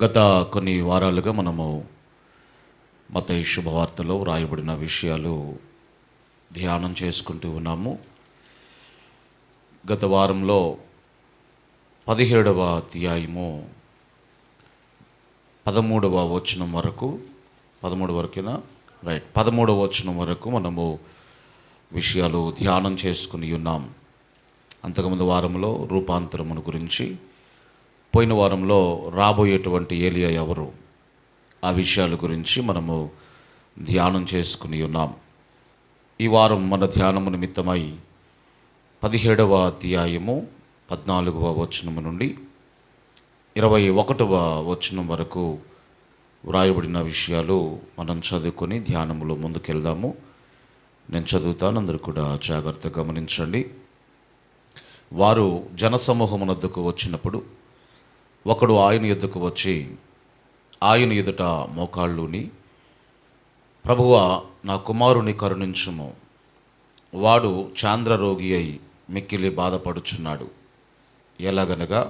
గత కొన్ని వారాలుగా మనము మత్తయి శుభవార్తలో వ్రాయబడిన విషయాలు ధ్యానం చేసుకుంటూ ఉన్నాము. గత వారంలో 17వ అధ్యాయము 13వ వచనం వరకు 13 వరకేనా 13వ వచనం వరకు మనము విషయాలు ధ్యానం చేసుకుని ఉన్నాం. అంతకుముందు వారంలో రూపాంతరమును గురించి, పోయిన వారంలో రాబోయేటువంటి ఏలియా ఎవరు, ఆ విషయాల గురించి మనము ధ్యానం చేసుకుని ఉన్నాం. ఈ వారం మన ధ్యానము నిమిత్తమై 17వ అధ్యాయము 14వ వచనము నుండి 21వ వచనం వరకు వ్రాయబడిన విషయాలు మనం చదువుకొని ధ్యానములో ముందుకెళ్దాము. నేను చదువుతాను, అందరూ కూడా జాగ్రత్తగా గమనించండి. వారు జనసమూహమునొద్దకు వచ్చినప్పుడు ఒకడు ఆయన ఎద్దుకు వచ్చి ఆయన ఎదుట మోకాళ్ళుని, ప్రభువా, నా కుమారుని కరుణించుము, వాడు చాంద్రరోగి అయి మిక్కిలి బాధపడుచున్నాడు. ఎలాగనగా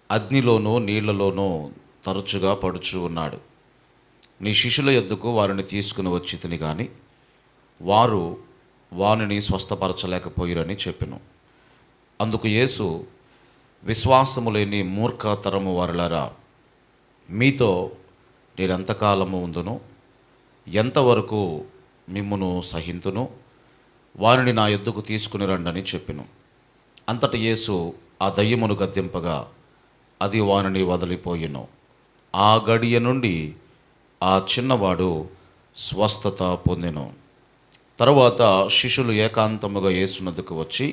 అగ్నిలోనూ నీళ్లలోనూ తరచుగా పడుచు ఉన్నాడు. నీ శిష్యుల యొద్దకు వారిని తీసుకుని వచ్చితిని గాని వారు వానిని స్వస్థపరచలేకపోయిరని చెప్పెను. అందుకు యేసు, విశ్వాసము లేని మూర్ఖతరము వారలారా, మీతో నేనెంతకాలము ఉందును, ఎంతవరకు మిమ్మును సహింతును, వారిని నా యొద్దకు తీసుకుని రండని చెప్పెను. అంతట యేసు ఆ దయ్యమును గద్దింపగా అది వానిని వదిలిపోయెను. ఆ గడియ నుండి ఆ చిన్నవాడు స్వస్థత పొందెను. తరువాత శిష్యులు ఏకాంతముగా యేసునొద్దకు వచ్చి,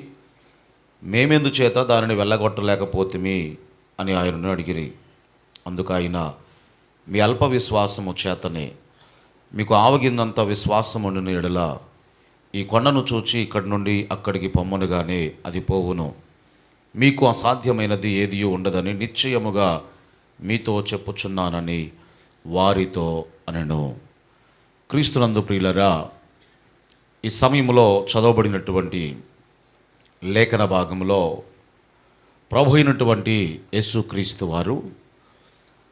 మేమెందుచేత దానిని వెళ్ళగొట్టలేకపోతిమి అని ఆయనను అడిగిరి. అందుకు ఆయన, మీ అల్ప విశ్వాసము చేతనే, మీకు ఆవగినంత విశ్వాసముండిన ఎడల ఈ కొండను చూచి ఇక్కడి నుండి అక్కడికి పొమ్మనుగానే అది పోవును. మీకు అసాధ్యమైనది ఏదీ ఉండదని నిశ్చయముగా మీతో చెప్పుచున్నానని వారితో అనెను. క్రీస్తునందు ప్రియులరా, ఈ సమయంలో చదవబడినటువంటి లేఖన భాగంలో ప్రభు అయినటువంటి యేసుక్రీస్తు వారు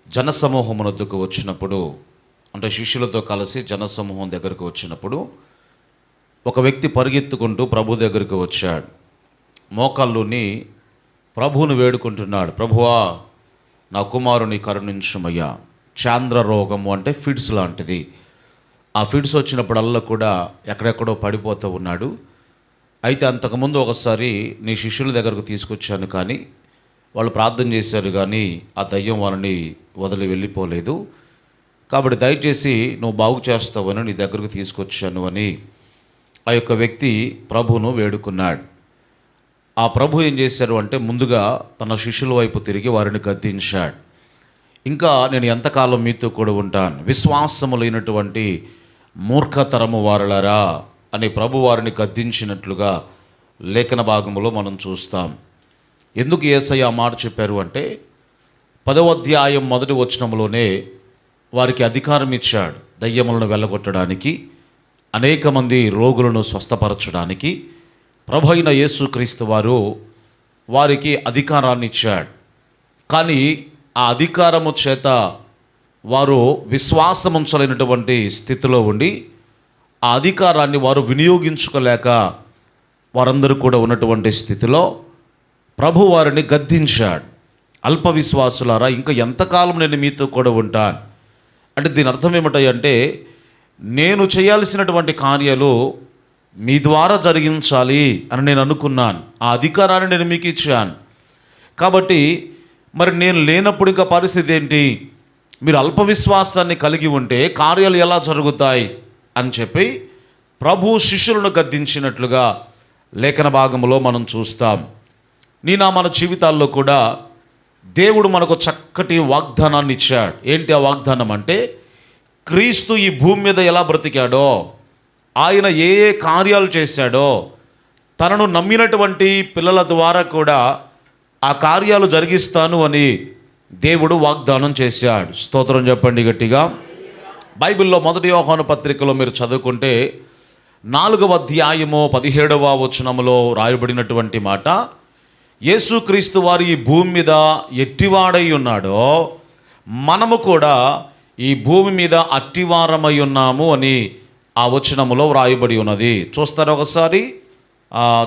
జనసమూహమునొద్దకు వచ్చినప్పుడు, అంటే శిష్యులతో కలిసి జనసమూహం దగ్గరకు వచ్చినప్పుడు ఒక వ్యక్తి పరిగెత్తుకుంటూ ప్రభు దగ్గరకు వచ్చాడు. మోకాళ్ళుని ప్రభువును వేడుకుంటున్నాడు. ప్రభువా, నా కుమారుని కరుణించుమయ్యా. చాంద్ర రోగము అంటే ఫిడ్స్ లాంటిది. ఆ ఫిడ్స్ వచ్చినప్పుడల్లా కూడా ఎక్కడెక్కడో పడిపోతూ ఉన్నాడు. అయితే అంతకుముందు ఒకసారి నీ శిష్యుల దగ్గరకు తీసుకొచ్చాను, కానీ వాళ్ళు ప్రార్థన చేశారు, కానీ ఆ దయ్యం వాళ్ళని వదిలి వెళ్ళిపోలేదు. కాబట్టి దయచేసి నువ్వు బాగు చేస్తావని నీ దగ్గరకు తీసుకొచ్చాను అని ఆ యొక్క వ్యక్తి ప్రభువును వేడుకున్నాడు. ఆ ప్రభు ఏం చేశారు అంటే, ముందుగా తన శిష్యుల వైపు తిరిగి వారిని గద్దించాడు. ఇంకా నేను ఎంతకాలం మీతో కూడా ఉంటాను, విశ్వాసము లేనటువంటి మూర్ఖతరము వారలారా అని ప్రభు వారిని గద్దించినట్లుగా లేఖన భాగంలో మనం చూస్తాం. ఎందుకు యేసయ్య ఆ మాట చెప్పారు అంటే, 10వ అధ్యాయం 1వ వచనంలోనే వారికి అధికారం ఇచ్చాడు. దయ్యములను వెళ్ళగొట్టడానికి, అనేక మంది రోగులను స్వస్థపరచడానికి ప్రభు అయిన యేసుక్రీస్తు వారు వారికి అధికారాన్ని ఇచ్చాడు. కానీ ఆ అధికారము చేత వారు విశ్వాసముంచలేనటువంటి స్థితిలో ఉండి ఆ అధికారాన్ని వారు వినియోగించుకోలేక వారందరూ కూడా ఉన్నటువంటి స్థితిలో ప్రభు వారిని గద్దించాడు. అల్ప విశ్వాసులారా, ఇంకా ఎంతకాలం నేను మీతో కూడా ఉంటాను అంటే దీని అర్థం ఏమిటంటే, నేను చేయాల్సినటువంటి కార్యాలు మీ ద్వారా జరిగించాలి అని నేను అనుకున్నాను. ఆ అధికారాన్ని నేను మీకు ఇచ్చాను. కాబట్టి మరి నేను లేనప్పుడు ఇంకా పరిస్థితి ఏంటి? మీరు అల్ప విశ్వాసాన్ని కలిగి ఉంటే కార్యాలు ఎలా జరుగుతాయి అని చెప్పి ప్రభు శిష్యులను గద్దించినట్లుగా లేఖన భాగంలో మనం చూస్తాం. మన జీవితాల్లో కూడా దేవుడు మనకు చక్కటి వాగ్దానాన్ని ఇచ్చాడు. ఏంటి ఆ వాగ్దానం అంటే, క్రీస్తు ఈ భూమి మీద ఎలా బ్రతికాడో, ఆయన ఏ ఏ కార్యాలు చేశాడో, తనను నమ్మినటువంటి పిల్లల ద్వారా కూడా ఆ కార్యాలు జరిగిస్తాను అని దేవుడు వాగ్దానం చేశాడు. స్తోత్రం చెప్పండి గట్టిగా. బైబిల్లో 1 యోహాను పత్రికలో మీరు చదువుకుంటే 4వ అధ్యాయము 17వ వచనములో రాయబడినటువంటి మాట, యేసుక్రీస్తు వారు ఈ భూమి మీద ఎట్టివాడై ఉన్నాడో మనము కూడా ఈ భూమి మీద అట్టివారమై ఉన్నాము అని ఆ వచనములో వ్రాయబడి ఉన్నది. చూస్తారు ఒకసారి,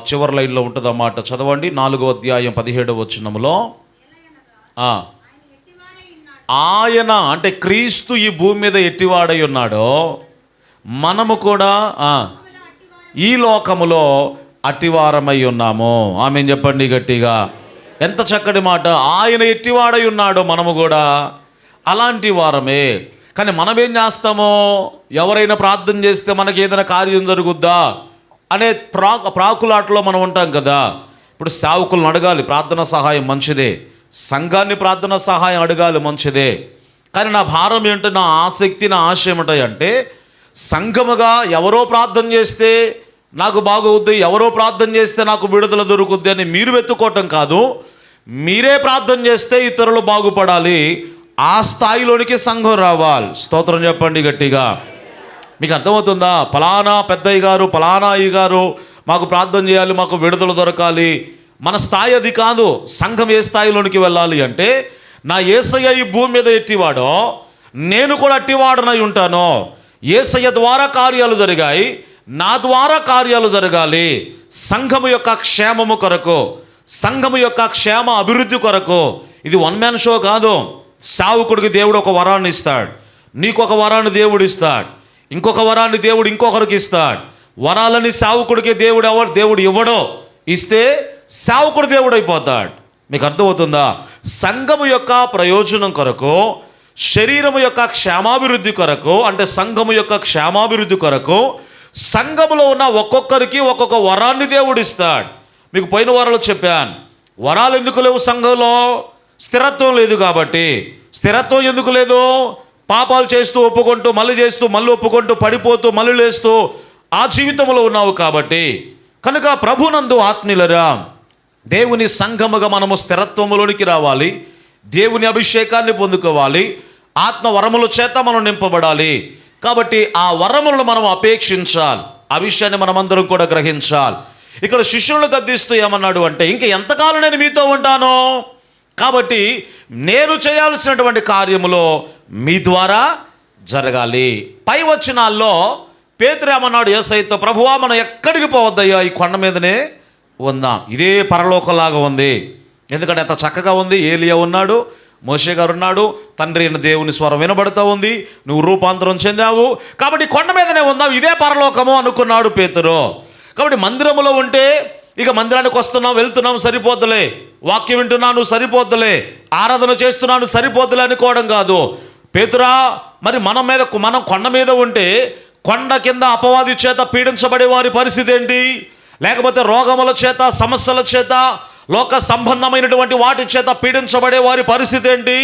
చివరి లైన్లో ఉంటుంది అన్నమాట. చదవండి. 4వ అధ్యాయం 17వ వచనములో ఆయన అంటే క్రీస్తు ఈ భూమి మీద ఎట్టివాడై ఉన్నాడో మనము కూడా ఈ లోకములో అట్టివారమై ఉన్నాము. ఆమేన్ చెప్పండి గట్టిగా. ఎంత చక్కటి మాట. ఆయన ఎట్టివాడై ఉన్నాడో మనము కూడా అలాంటి వారమే. కానీ మనమేం చేస్తామో, ఎవరైనా ప్రార్థన చేస్తే మనకి ఏదైనా కార్యం జరుగుద్దా అనే ప్రాకులాటలో మనం ఉంటాం కదా. ఇప్పుడు సేవకులను అడగాలి, ప్రార్థన సహాయం మంచిదే. సంఘాన్ని ప్రార్థన సహాయం అడగాలి, మంచిదే. కానీ నా భారం ఏంటో, నా ఆసక్తి, నా ఆశ ఏమిటాయంటే, సంఘముగా ఎవరో ప్రార్థన చేస్తే నాకు బాగవుద్ది, ఎవరో ప్రార్థన చేస్తే నాకు విడుదల దొరుకుద్ది అని మీరు వెతుక్కోవటం కాదు. మీరే ప్రార్థన చేస్తే ఇతరులు బాగుపడాలి. ఆ స్థాయిలోనికి సంఘం రావాలి. స్తోత్రం చెప్పండి గట్టిగా. మీకు అర్థమవుతుందా? ఫలానా పెద్దయ్య గారు, ఫలానా అయ్య గారు మాకు ప్రార్థన చేయాలి, మాకు విడుదల దొరకాలి. మన స్థాయి అది కాదు. సంఘం ఏ స్థాయిలోనికి వెళ్ళాలి అంటే, నా యేసయ్య ఈ భూమి మీద ఎట్టివాడో నేను కూడా అట్టివాడనై ఉంటాను. యేసయ్య ద్వారా కార్యాలు జరిగాయి, నా ద్వారా కార్యాలు జరగాలి. సంఘము యొక్క క్షేమము కొరకు, సంఘము యొక్క క్షేమ అభివృద్ధి కొరకు. ఇది వన్ మ్యాన్ షో కాదు. సేవకుడికి దేవుడు ఒక వరాన్ని ఇస్తాడు, నీకు ఒక వరాన్ని దేవుడు ఇస్తాడు, ఇంకొక వరాన్ని దేవుడు ఇంకొకరికి ఇస్తాడు. వరాలని సేవకుడికి దేవుడు ఇవ్వడో, ఇస్తే సేవకుడు దేవుడు అయిపోతాడు. మీకు అర్థమవుతుందా? సంఘము యొక్క ప్రయోజనం కొరకు, శరీరము యొక్క క్షేమాభివృద్ధి కొరకు, అంటే సంఘము యొక్క క్షేమాభివృద్ధి కొరకు సంఘములో ఉన్న ఒక్కొక్కరికి ఒక్కొక్క వరాన్ని దేవుడు ఇస్తాడు. మీకు పోయిన వారంలో చెప్పాను, వరాలు ఎందుకు లేవు సంఘంలో? స్థిరత్వం లేదు కాబట్టి. స్థిరత్వం ఎందుకు లేదు? పాపాలు చేస్తూ ఒప్పుకుంటూ మళ్ళీ చేస్తూ మళ్ళీ ఒప్పుకుంటూ పడిపోతూ మళ్ళీ లేస్తూ ఆ జీవితంలో ఉన్నావు కాబట్టి. కనుక ప్రభునందు ఆత్మీయులరా, దేవుని సంఘముగా మనము స్థిరత్వములోనికి రావాలి, దేవుని అభిషేకాన్ని పొందుకోవాలి, ఆత్మ వరముల చేత మనం నింపబడాలి. కాబట్టి ఆ వరములను మనం అపేక్షించాలి. ఆ విషయాన్ని మనమందరం కూడా గ్రహించాలి. ఇక్కడ శిష్యులను గద్దిస్తూ ఏమన్నాడు అంటే, ఇంక ఎంతకాలం నేను మీతో ఉంటాను, కాబట్టి నేను చేయాల్సినటువంటి కార్యములో మీ ద్వారా జరగాలి. పై వచనాల్లో పేతురు ఏమన్నాడు యేసయ్యతో, ప్రభువా మనం ఎక్కడికి పోవద్దయ్యా, ఈ కొండ మీదనే ఉందాం. ఇదే పరలోకంలాగా ఉంది. ఎందుకంటే ఎంత చక్కగా ఉంది. ఏలియా ఉన్నాడు, మోషే గారు ఉన్నాడు, తండ్రి అయిన దేవుని స్వరం వినబడుతూ ఉంది, నువ్వు రూపాంతరం చెందావు, కాబట్టి కొండ మీదనే ఉందాం, ఇదే పరలోకము అనుకున్నాడు పేతురు. కాబట్టి మందిరములో ఉంటే ఇక మందిరానికి వస్తున్నాం, వెళ్తున్నాం, సరిపోద్దులే, వాక్యం వింటున్నాను సరిపోద్దులే, ఆరాధన చేస్తున్నాను సరిపోద్దులే అనుకోవడం కాదు. పేతురా, మరి మనం కొండ మీద ఉంటే కొండ కింద అపవాది చేత పీడించబడే వారి పరిస్థితి ఏంటి? లేకపోతే రోగముల చేత, సమస్యల చేత, లోక సంబంధమైనటువంటి వాటి చేత పీడించబడే వారి పరిస్థితి ఏంటి?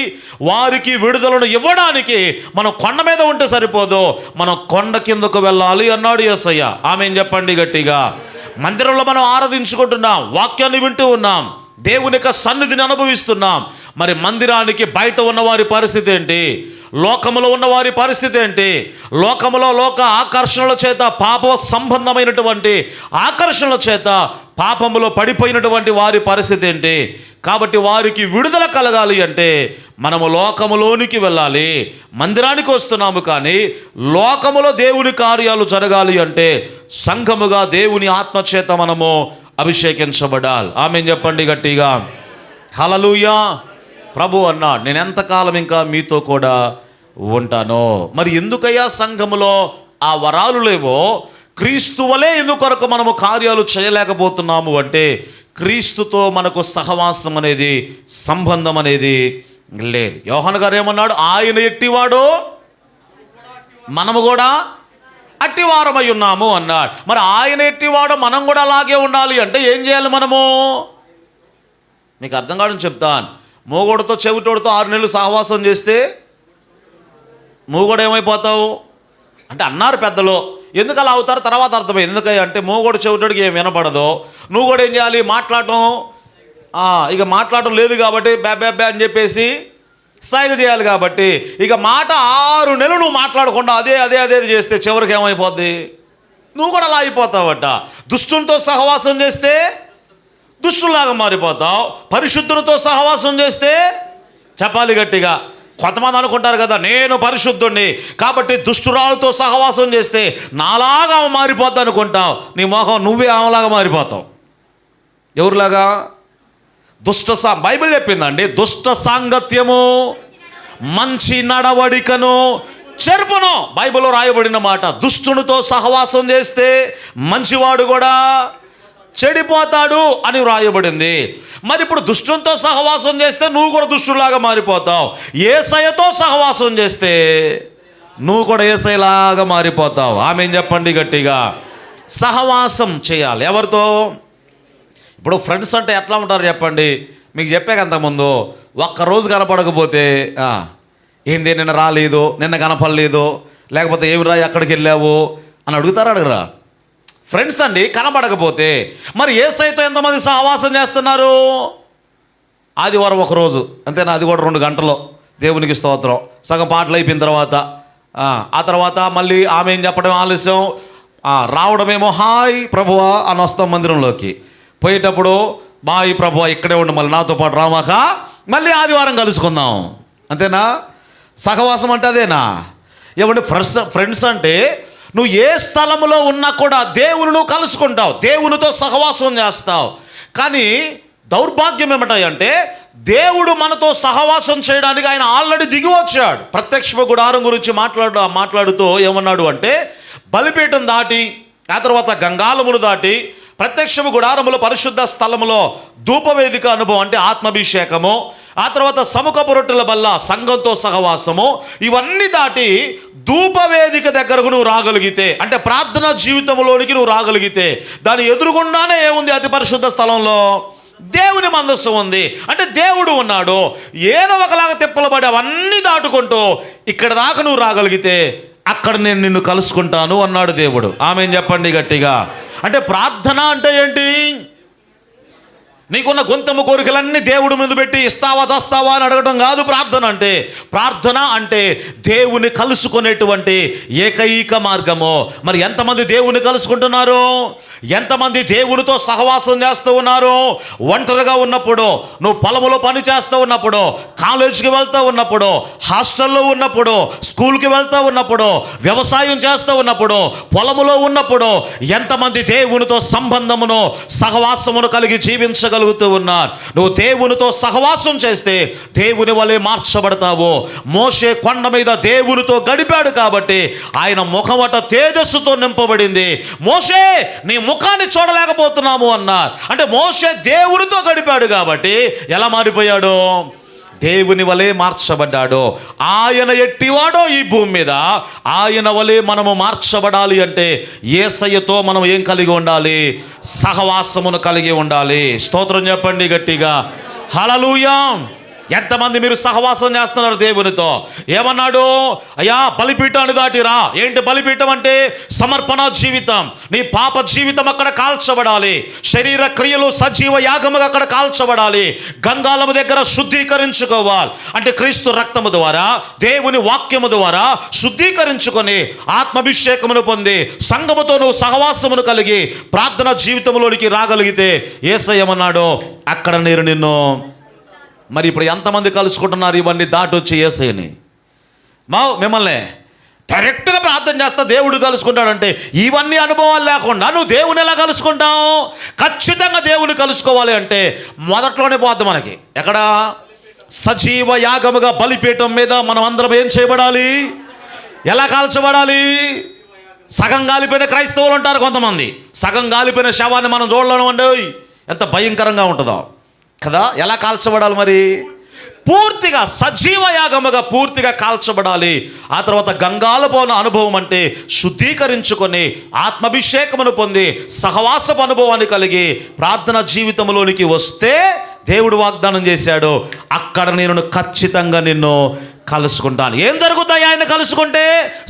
వారికి విడుదలను ఇవ్వడానికి మనం కొండ మీద ఉంటే సరిపోదు, మనం కొండ కిందకు వెళ్ళాలి అన్నాడు యేసయ్య. ఆమేన్ చెప్పండి గట్టిగా. మందిరంలో మనం ఆరాధించుకుంటున్నాం, వాక్యాన్ని వింటూ ఉన్నాం, దేవుని యొక్క సన్నిధిని అనుభవిస్తున్నాం. మరి మందిరానికి బయట ఉన్న వారి పరిస్థితి ఏంటి? లోకములో ఉన్న వారి పరిస్థితి ఏంటి? లోకములో లోక ఆకర్షణల చేత, పాప సంబంధమైనటువంటి ఆకర్షణల చేత పాపములో పడిపోయినటువంటి వారి పరిస్థితి ఏంటి? కాబట్టి వారికి విడుదల కలగాలి అంటే మనము లోకములోనికి వెళ్ళాలి. మందిరానికి వస్తున్నాము, కానీ లోకములో దేవుని కార్యాలు జరగాలి అంటే సంఘముగా దేవుని ఆత్మచేత మనము అభిషేకించబడాలి. ఆమేన్ చెప్పండి గట్టిగా. హల్లెలూయా. ప్రభు అన్నాడు, నేను ఎంతకాలం ఇంకా మీతో కూడా ఉంటాను. మరి ఎందుకయ్యా సంఘములో ఆ వరాలు లేవో, క్రీస్తు వలె ఎందుకొరకు మనము కార్యాలు చేయలేకపోతున్నాము అంటే, క్రీస్తుతో మనకు సహవాసం అనేది, సంబంధం అనేది లేదు. యోహాను గారు ఏమన్నాడు? ఆయన ఎట్టివాడో మనము కూడా అట్టివారమై ఉన్నాము అన్నాడు. మరి ఆయన ఎట్టివాడో మనం కూడా అలాగే ఉండాలి అంటే ఏం చేయాలి మనము? నీకు అర్థం కావడం చెప్తాను. మూగోడితో చెవిటోడితో 6 నెలలు సహవాసం చేస్తే మూగోడు ఏమైపోతావు అంటే అన్నారు పెద్దలు. ఎందుకు అలా అవుతారు తర్వాత అర్థమైంది. ఎందుకంటే అంటే మూగోడు చెవిటోడికి ఏం వినపడదో, నువ్వు కూడా ఏం చేయాలి? మాట్లాడటం, ఇక మాట్లాడటం లేదు కాబట్టి బ్యా అని చెప్పేసి సైగ చేయాలి. కాబట్టి ఇక మాట 6 నెలలు నువ్వు మాట్లాడకుండా అదే చేస్తే చివరికి ఏమైపోద్ది? నువ్వు కూడా అలా అయిపోతావట. దుష్టులతో సహవాసం చేస్తే దుష్టులాగా మారిపోతావు. పరిశుద్ధులతో సహవాసం చేస్తే చెప్పాలి గట్టిగా కొంతమంది అనుకుంటారు కదా, నేను పరిశుద్ధుణ్ణి కాబట్టి దుష్టురాలతో సహవాసం చేస్తే నాలాగా ఆమె మారిపోద్ది అనుకుంటావు. నీ మొహం నువ్వే ఆమెలాగా మారిపోతావు. ఎవరిలాగా? బైబిల్ చెప్పిందండి, దుష్ట సాంగత్యము మంచి నడవడికను చెరుపును. బైబిల్లో రాయబడిన మాట. దుష్టునితో సహవాసం చేస్తే మంచివాడు కూడా చెడిపోతాడు అని వ్రాయబడింది. మరి ఇప్పుడు దుష్టునితో సహవాసం చేస్తే నువ్వు కూడా దుష్టులాగా మారిపోతావు. యేసయ్యతో సహవాసం చేస్తే నువ్వు కూడా యేసయ్యలాగా మారిపోతావు. ఆమేన్ చెప్పండి గట్టిగా. సహవాసం చేయాలి. ఎవరితో? ఇప్పుడు ఫ్రెండ్స్ అంటే ఎట్లా ఉంటారు చెప్పండి? మీకు చెప్పాక అంతకుముందు ఒక్కరోజు కనపడకపోతే ఏంది నిన్న రాలేదు, నిన్న కనపడలేదు, లేకపోతే ఏమి రా ఎక్కడికి వెళ్ళావు అని అడగరా? ఫ్రెండ్స్ అండి కనబడకపోతే. మరి యేసయ్యతో ఎంతమంది సహవాసం చేస్తున్నారు? ఆదివారం ఒకరోజు అంతేనా, అది కూడా 2 గంటలు దేవునికి స్తోత్రం. సగం పాటలు అయిపోయిన తర్వాత ఆ తర్వాత మళ్ళీ ఆమె ఏం చెప్పడం ఆలస్యం, రావడమేమో హాయ్ ప్రభువా అని వస్తాం మందిరంలోకి. పోయేటప్పుడు బాయ్ ప్రభువా ఇక్కడే ఉండి మళ్ళీ నాతో పాటు రామాక మళ్ళీ ఆదివారం కలుసుకుందాం. అంతేనా? సహవాసం అంటే అదేనా? ఏమంటే ఫ్రెండ్స్ అంటే నువ్వు ఏ స్థలంలో ఉన్నా కూడా దేవుని నువ్వు కలుసుకుంటావు, దేవునితో సహవాసం చేస్తావు. కానీ దౌర్భాగ్యం ఏమిటంటే దేవుడు మనతో సహవాసం చేయడానికి ఆయన ఆల్రెడీ దిగి వచ్చాడు. ప్రత్యక్ష గుడారం గురించి మాట్లాడుతూ ఏమన్నాడు అంటే, బలిపీఠం దాటి ఆ తర్వాత గంగాలమును దాటి ప్రత్యక్ష గుడారములో పరిశుద్ధ స్థలములో ధూపవేదిక అనుభవం అంటే ఆత్మాభిషేకము, ఆ తర్వాత సముఖపు రొట్టెల బల్ల సంఘంతో సహవాసము, ఇవన్నీ దాటి ధూపవేదిక దగ్గరకు నువ్వు రాగలిగితే, అంటే ప్రార్థనా జీవితంలోనికి నువ్వు రాగలిగితే దాని ఎదురుగుండానే ఏముంది? అతి పరిశుద్ధ స్థలంలో దేవుని మందస్సు ఉంది. అంటే దేవుడు ఉన్నాడు. ఏదో ఒకలాగా తిప్పలబడి అవన్నీ దాటుకుంటూ ఇక్కడ దాకా నువ్వు రాగలిగితే అక్కడ నేను నిన్ను కలుసుకుంటాను అన్నాడు దేవుడు. ఆమేన్ చెప్పండి గట్టిగా. అంటే ప్రార్థన అంటే ఏంటి? నీకున్న గొంతము కోరికలన్నీ దేవుడి మీద పెట్టి ఇస్తావా చస్తావా అని అడగడం కాదు ప్రార్థన అంటే. ప్రార్థన అంటే దేవుని కలుసుకునేటువంటి ఏకైక మార్గము. మరి ఎంతమంది దేవుని కలుసుకుంటున్నారు? ఎంతమంది దేవునితో సహవాసం చేస్తూ ఉన్నారు? ఒంటరిగా ఉన్నప్పుడు, నువ్వు పొలంలో పని చేస్తూ ఉన్నప్పుడు, కాలేజీకి వెళ్తూ ఉన్నప్పుడు, హాస్టల్లో ఉన్నప్పుడు, స్కూల్కి వెళ్తూ ఉన్నప్పుడు, వ్యవసాయం చేస్తూ ఉన్నప్పుడు, పొలములో ఉన్నప్పుడు ఎంతమంది దేవునితో సంబంధమును సహవాసమును కలిగి జీవించగలుగుతూ ఉన్నారు? నువ్వు దేవునితో సహవాసం చేస్తే దేవుని వలె మార్చబడతావు. మోషే కొండ మీద దేవునితో గడిపాడు కాబట్టి ఆయన ముఖమట తేజస్సుతో నింపబడింది. మోషే నీ ముఖాన్ని చూడలేకపోతున్నాము అన్నారు. అంటే మోషే దేవునితో గడిపాడు కాబట్టి ఎలా మారిపోయాడు? దేవుని వలె మార్చబడ్డాడు. ఆయన ఎట్టివాడో ఈ భూమి మీద ఆయన వలె మనము మార్చబడాలి అంటే యేసయ్యతో మనం ఏం కలిగి ఉండాలి? సహవాసమును కలిగి ఉండాలి. స్తోత్రం చెప్పండి గట్టిగా. హల్లెలూయా. ఎంతమంది మీరు సహవాసం చేస్తున్నారు దేవునితో? ఏమన్నాడు? అయ్యా బలిపీఠాన్ని దాటిరా. ఏంటి బలిపీఠం అంటే? సమర్పణ జీవితం. నీ పాప జీవితం అక్కడ కాల్చబడాలి. శరీర క్రియలు సజీవ యాగముగా అక్కడ కాల్చబడాలి. గంగాలము దగ్గర శుద్ధీకరించుకోవాలి. అంటే క్రీస్తు రక్తము ద్వారా, దేవుని వాక్యము ద్వారా శుద్ధీకరించుకొని ఆత్మాభిషేకమును పొంది సంఘముతో నువ్వు సహవాసమును కలిగి ప్రార్థన జీవితంలోనికి రాగలిగితే యేసయ్యమన్నాడు అక్కడ నేను నిన్ను. మరి ఇప్పుడు ఎంతమంది కలుసుకుంటున్నారు ఇవన్నీ దాటొచ్చి యేసయ్యని? మిమ్మల్ని డైరెక్ట్గా ప్రార్థన చేస్తా దేవుడు కలుసుకుంటాడంటే ఇవన్నీ అనుభవాలు లేకుండా నువ్వు దేవుని ఎలా కలుసుకుంటావు? ఖచ్చితంగా దేవుని కలుసుకోవాలి అంటే మొదట్లోనే పోద్ది మనకి. ఎక్కడ? సజీవ యాగముగా బలిపీఠం మీద మనం అందరం ఏం చేయబడాలి? ఎలా కాల్చబడాలి? సగం గాలిపోయిన క్రైస్తవులు ఉంటారు కొంతమంది. సగం గాలిపోయిన శవాన్ని మనం చూడలేము అండి, ఎంత భయంకరంగా ఉంటుందో కదా. ఎలా కాల్చబడాలి మరి? పూర్తిగా సజీవ యాగముగా పూర్తిగా కాల్చబడాలి. ఆ తర్వాత గంగాలపోన అనుభవం అంటే శుద్ధీకరించుకొని ఆత్మాభిషేకమును పొంది సహవాసపు అనుభవాన్ని కలిగి ప్రార్థన జీవితంలోనికి వస్తే దేవుడు వాగ్దానం చేశాడు అక్కడ నేను ఖచ్చితంగా నిన్ను కలుసుకుంటాను. ఏం జరుగుతాయి ఆయన కలుసుకుంటే?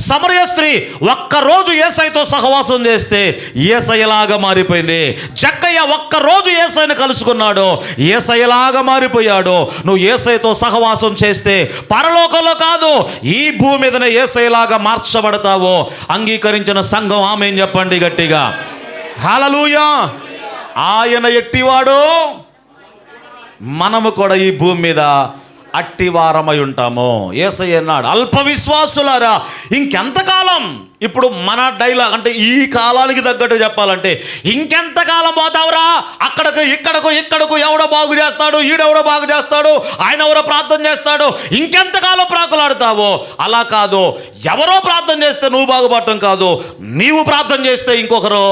సమరయ స్త్రీ ఒక్కరోజు యేసయ్యతో సహవాసం చేస్తే యేసయ్యలాగా మారిపోయింది. జక్కయ్య ఒక్కరోజు యేసయ్యను కలుసుకున్నాడు, యేసయ్యలాగా మారిపోయాడు. నువ్వు యేసయ్యతో సహవాసం చేస్తే పరలోకంలో కాదు ఈ భూమి మీదనే యేసయ్యలాగా మార్చబడతావు. అంగీకరించిన సంఘం ఆమేన్ చెప్పండి గట్టిగా. హల్లెలూయా. ఆయన ఎట్టివాడు మనము కూడా ఈ భూమి మీద అట్టివారమై ఉంటాము. యేసయ్య అన్నాడు, అల్ప విశ్వాసులారా ఇంకెంతకాలం. ఇప్పుడు మన డైలాగ్ అంటే ఈ కాలానికి తగ్గట్టు చెప్పాలంటే, ఇంకెంతకాలం పోతావురా అక్కడకు ఇక్కడకు ఎవడో బాగు చేస్తాడు, ఈడెవడో బాగు చేస్తాడు, ఆయన ఎవరో ప్రార్థన చేస్తాడు, ఇంకెంతకాలం ప్రాకులాడుతావో. అలా కాదు, ఎవరో ప్రార్థన చేస్తే నువ్వు బాగుపడటం కాదు, నీవు ప్రార్థన చేస్తే ఇంకొకరు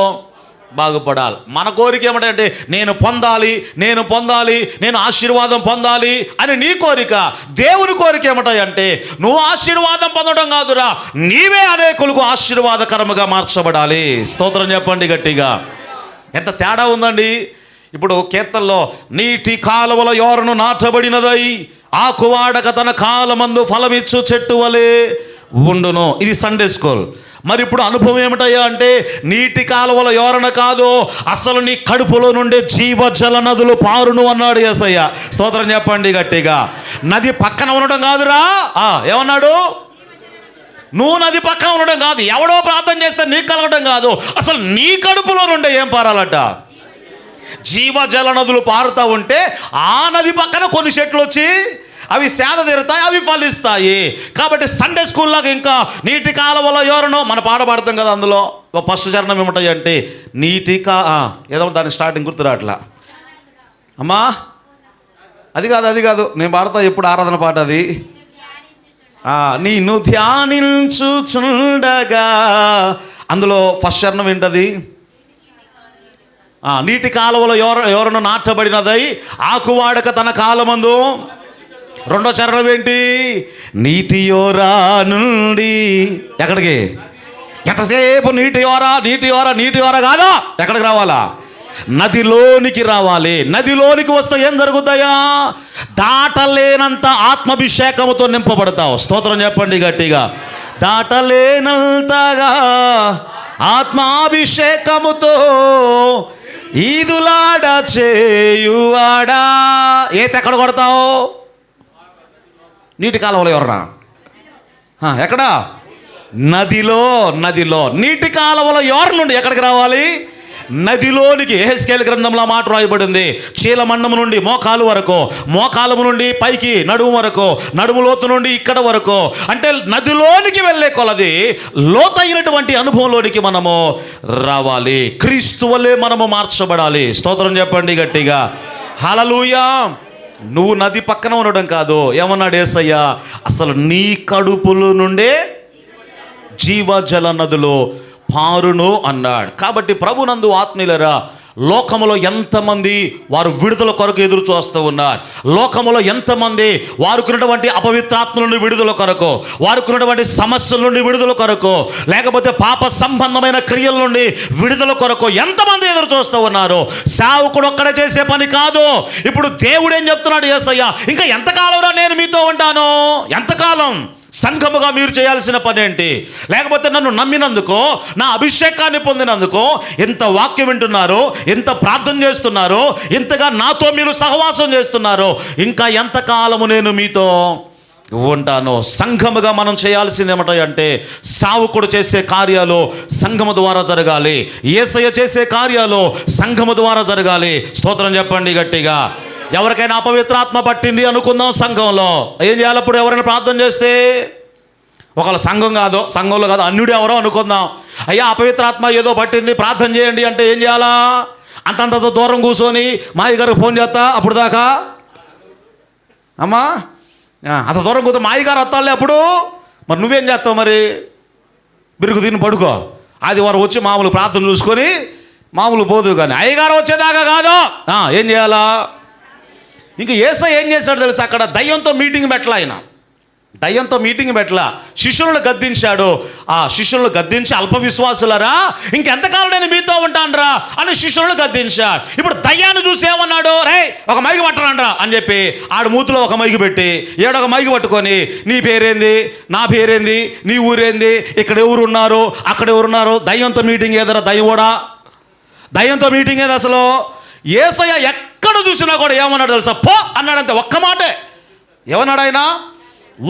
బాగుపడాలి. మన కోరిక ఏమిటంటే నేను పొందాలి, నేను ఆశీర్వాదం పొందాలి అని నీ కోరిక. దేవుని కోరిక ఏమిటంటే నువ్వు ఆశీర్వాదం పొందడం కాదురా, నీవే అనేకులకు ఆశీర్వాదకరముగా మార్చబడాలి. స్తోత్రం చెప్పండి గట్టిగా. ఎంత తేడా ఉందండి. ఇప్పుడు కీర్తనలో నీటి కాలువల యోరను నాటబడినదై ఆకువాడక తన కాలమందు ఫలమిచ్చు చెట్టు వలె ఉండును. ఇది సండే స్కూల్. మరి ఇప్పుడు అనుభవం ఏమిటయ్యా అంటే నీటి కాలువల యోరణ కాదు, అసలు నీ కడుపులో నుండే జీవజల నదులు పారును అన్నాడు యేసయ్య. స్తోత్రం చెప్పండి గట్టిగా. నది పక్కన ఉండడం కాదురా, ఏమన్నాడు? నువ్వు నది పక్కన ఉండడం కాదు, ఎవడో ప్రార్థన చేస్తే నీకు కలగడం కాదు, అసలు నీ కడుపులో నుండే ఏం పారాలట? జీవజల నదులు పారుతూ ఉంటే ఆ నది పక్కన కొన్ని చెట్లు వచ్చి అవి సేద తీరుతాయి, అవి ఫలిస్తాయి. కాబట్టి సండే స్కూల్లాగా ఇంకా నీటి కాలువల యోరను మన పాట పాడతాం కదా, అందులో ఫస్ట్ చరణం ఏముంటాయి అంటే ఏదో దాని స్టార్టింగ్ గుర్తురాట్లా అమ్మా. అది కాదు నేను పాడతా ఎప్పుడు ఆరాధన పాట అది. నిన్ను ధ్యానించుచుండగా, అందులో ఫస్ట్ చరణం ఏంటది? నీటి కాలువల యోరను నాటబడినదై ఆకువాడక తన కాలమందు. రెండో చరణం ఏంటి? నీటి యోరా నుండి ఎక్కడికి? ఎంతసేపు నీటి యోర కాదా, ఎక్కడికి రావాలా? నదిలోనికి రావాలి. నదిలోనికి వస్తే ఏం జరుగుతాయా? దాటలేనంత ఆత్మాభిషేకముతో నింపబడతావు. స్తోత్రం చెప్పండి గట్టిగా. దాటలేనంతగా ఆత్మాభిషేకముతో ఈదులాడ చేయువాడా. ఏత ఎక్కడ కొడతావు? నీటి కాలువలో ఎవరన్నా ఎక్కడా? నదిలో. నీటి కాలువలో ఎవరి నుండి ఎక్కడికి రావాలి? నదిలోనికి. యెహెజ్కేలు గ్రంథంలో మాట రాయబడింది, చీలమండము నుండి మోకాలు వరకు, మోకాలము నుండి పైకి నడుము వరకు, నడుము లోతు నుండి ఇక్కడ వరకు. అంటే నదిలోనికి వెళ్ళే కొలది లోతైనటువంటి అనుభవంలోనికి మనము రావాలి. క్రీస్తు వలె మనము మార్చబడాలి. స్తోత్రం చెప్పండి గట్టిగా. హల్లెలూయా. నువ్వు నది పక్కన ఉండడం కాదు, ఏమన్నాడు యేసయ్య? అసలు నీ కడుపులో నుండే జీవజల నదులు పారును అన్నాడు. కాబట్టి ప్రభునందు ఆత్మీయులరా, లోకములో ఎంతమంది వారు విడుదల కొరకు ఎదురు చూస్తూ ఉన్నారు. లోకములో ఎంతమంది వారుకున్నటువంటి అపవిత్రాత్మల నుండి విడుదల కొరకు, వారుకున్నటువంటి సమస్యల నుండి విడుదల కొరకు, లేకపోతే పాప సంబంధమైన క్రియల నుండి విడుదల కొరకు ఎంతమంది ఎదురు చూస్తూ ఉన్నారు. సేవకుడు ఒక్కడే చేసే పని కాదు. ఇప్పుడు దేవుడు ఏం చెప్తున్నాడు? యేసయ్య, ఇంకా ఎంతకాలంరా నేను మీతో ఉంటాను? ఎంతకాలం? సంఘముగా మీరు చేయాల్సిన పని ఏంటి? లేకపోతే నన్ను నమ్మినందుకు, నా అభిషేకాన్ని పొందినందుకు, ఎంత వాక్యం వింటున్నారు, ఎంత ప్రార్థన చేస్తున్నారు, ఇంతగా నాతో మీరు సహవాసం చేస్తున్నారు, ఇంకా ఎంతకాలము నేను మీతో ఉంటాను? సంఘముగా మనం చేయాల్సింది ఏమిటంటే సావుకుడు చేసే కార్యాలు సంఘము ద్వారా జరగాలి. యేసయ్య చేసే కార్యాలు సంఘము ద్వారా జరగాలి. స్తోత్రం చెప్పండి గట్టిగా. ఎవరికైనా అపవిత్రాత్మ పట్టింది అనుకుందాం, సంఘంలో ఏం చేయాలి? అప్పుడు ఎవరైనా ప్రార్థన చేస్తే, ఒకవేళ సంఘంలో కాదు అన్యుడు ఎవరో అనుకుందాం, అయ్యా అపవిత్రాత్మ ఏదో పట్టింది ప్రార్థన చేయండి అంటే ఏం చేయాలా? అంతంత దూరం కూర్చొని మా అయ్యగారికి ఫోన్ చేస్తా, అప్పుడు దాకా అమ్మా అంత దూరం కూర్చో మా అయ్యగారు వస్తాలే, అప్పుడు మరి నువ్వేం చేస్తావు? మరి బిరుగు తిని పడుకో, ఆదివారం వచ్చి మామూలు ప్రార్థన చూసుకొని మామూలు పోదు. కానీ అయ్యగారు వచ్చేదాకా కాదు. ఏం చేయాలా? ఇంకా యేసయ్య ఏం చేశాడు తెలుసా? అక్కడ దయ్యంతో మీటింగ్ పెట్టలా. ఆయన దయ్యంతో మీటింగ్ పెట్టలా, శిష్యులను గద్దించాడు. ఆ శిష్యులను గద్దించి, అల్ప విశ్వాసులరా ఇంకెంతకాలం నేను మీతో ఉంటానురా అని శిష్యులను గద్దించాడు. ఇప్పుడు దయ్యాన్ని చూసి ఏమన్నాడు? రే ఒక మైకి పట్టరండ్రా అని చెప్పి ఆడు మూతిలో ఒక మైకి పెట్టి, ఏడొక మైకి పట్టుకొని, నీ పేరేంది, నా పేరేంది, నీ ఊరేంది, ఇక్కడ ఎవరు ఉన్నారు, అక్కడ ఎవరున్నారు? దయ్యంతో మీటింగ్ ఏదరా? దయ్యంతో మీటింగ్ ఏది అసలు? యేసయ్య ఎక్కడ చూసినా కూడా ఏమన్నాడు తెలుసా? పో అన్నాడంతే, ఒక్క మాటే. ఏమన్నాడు ఆయన?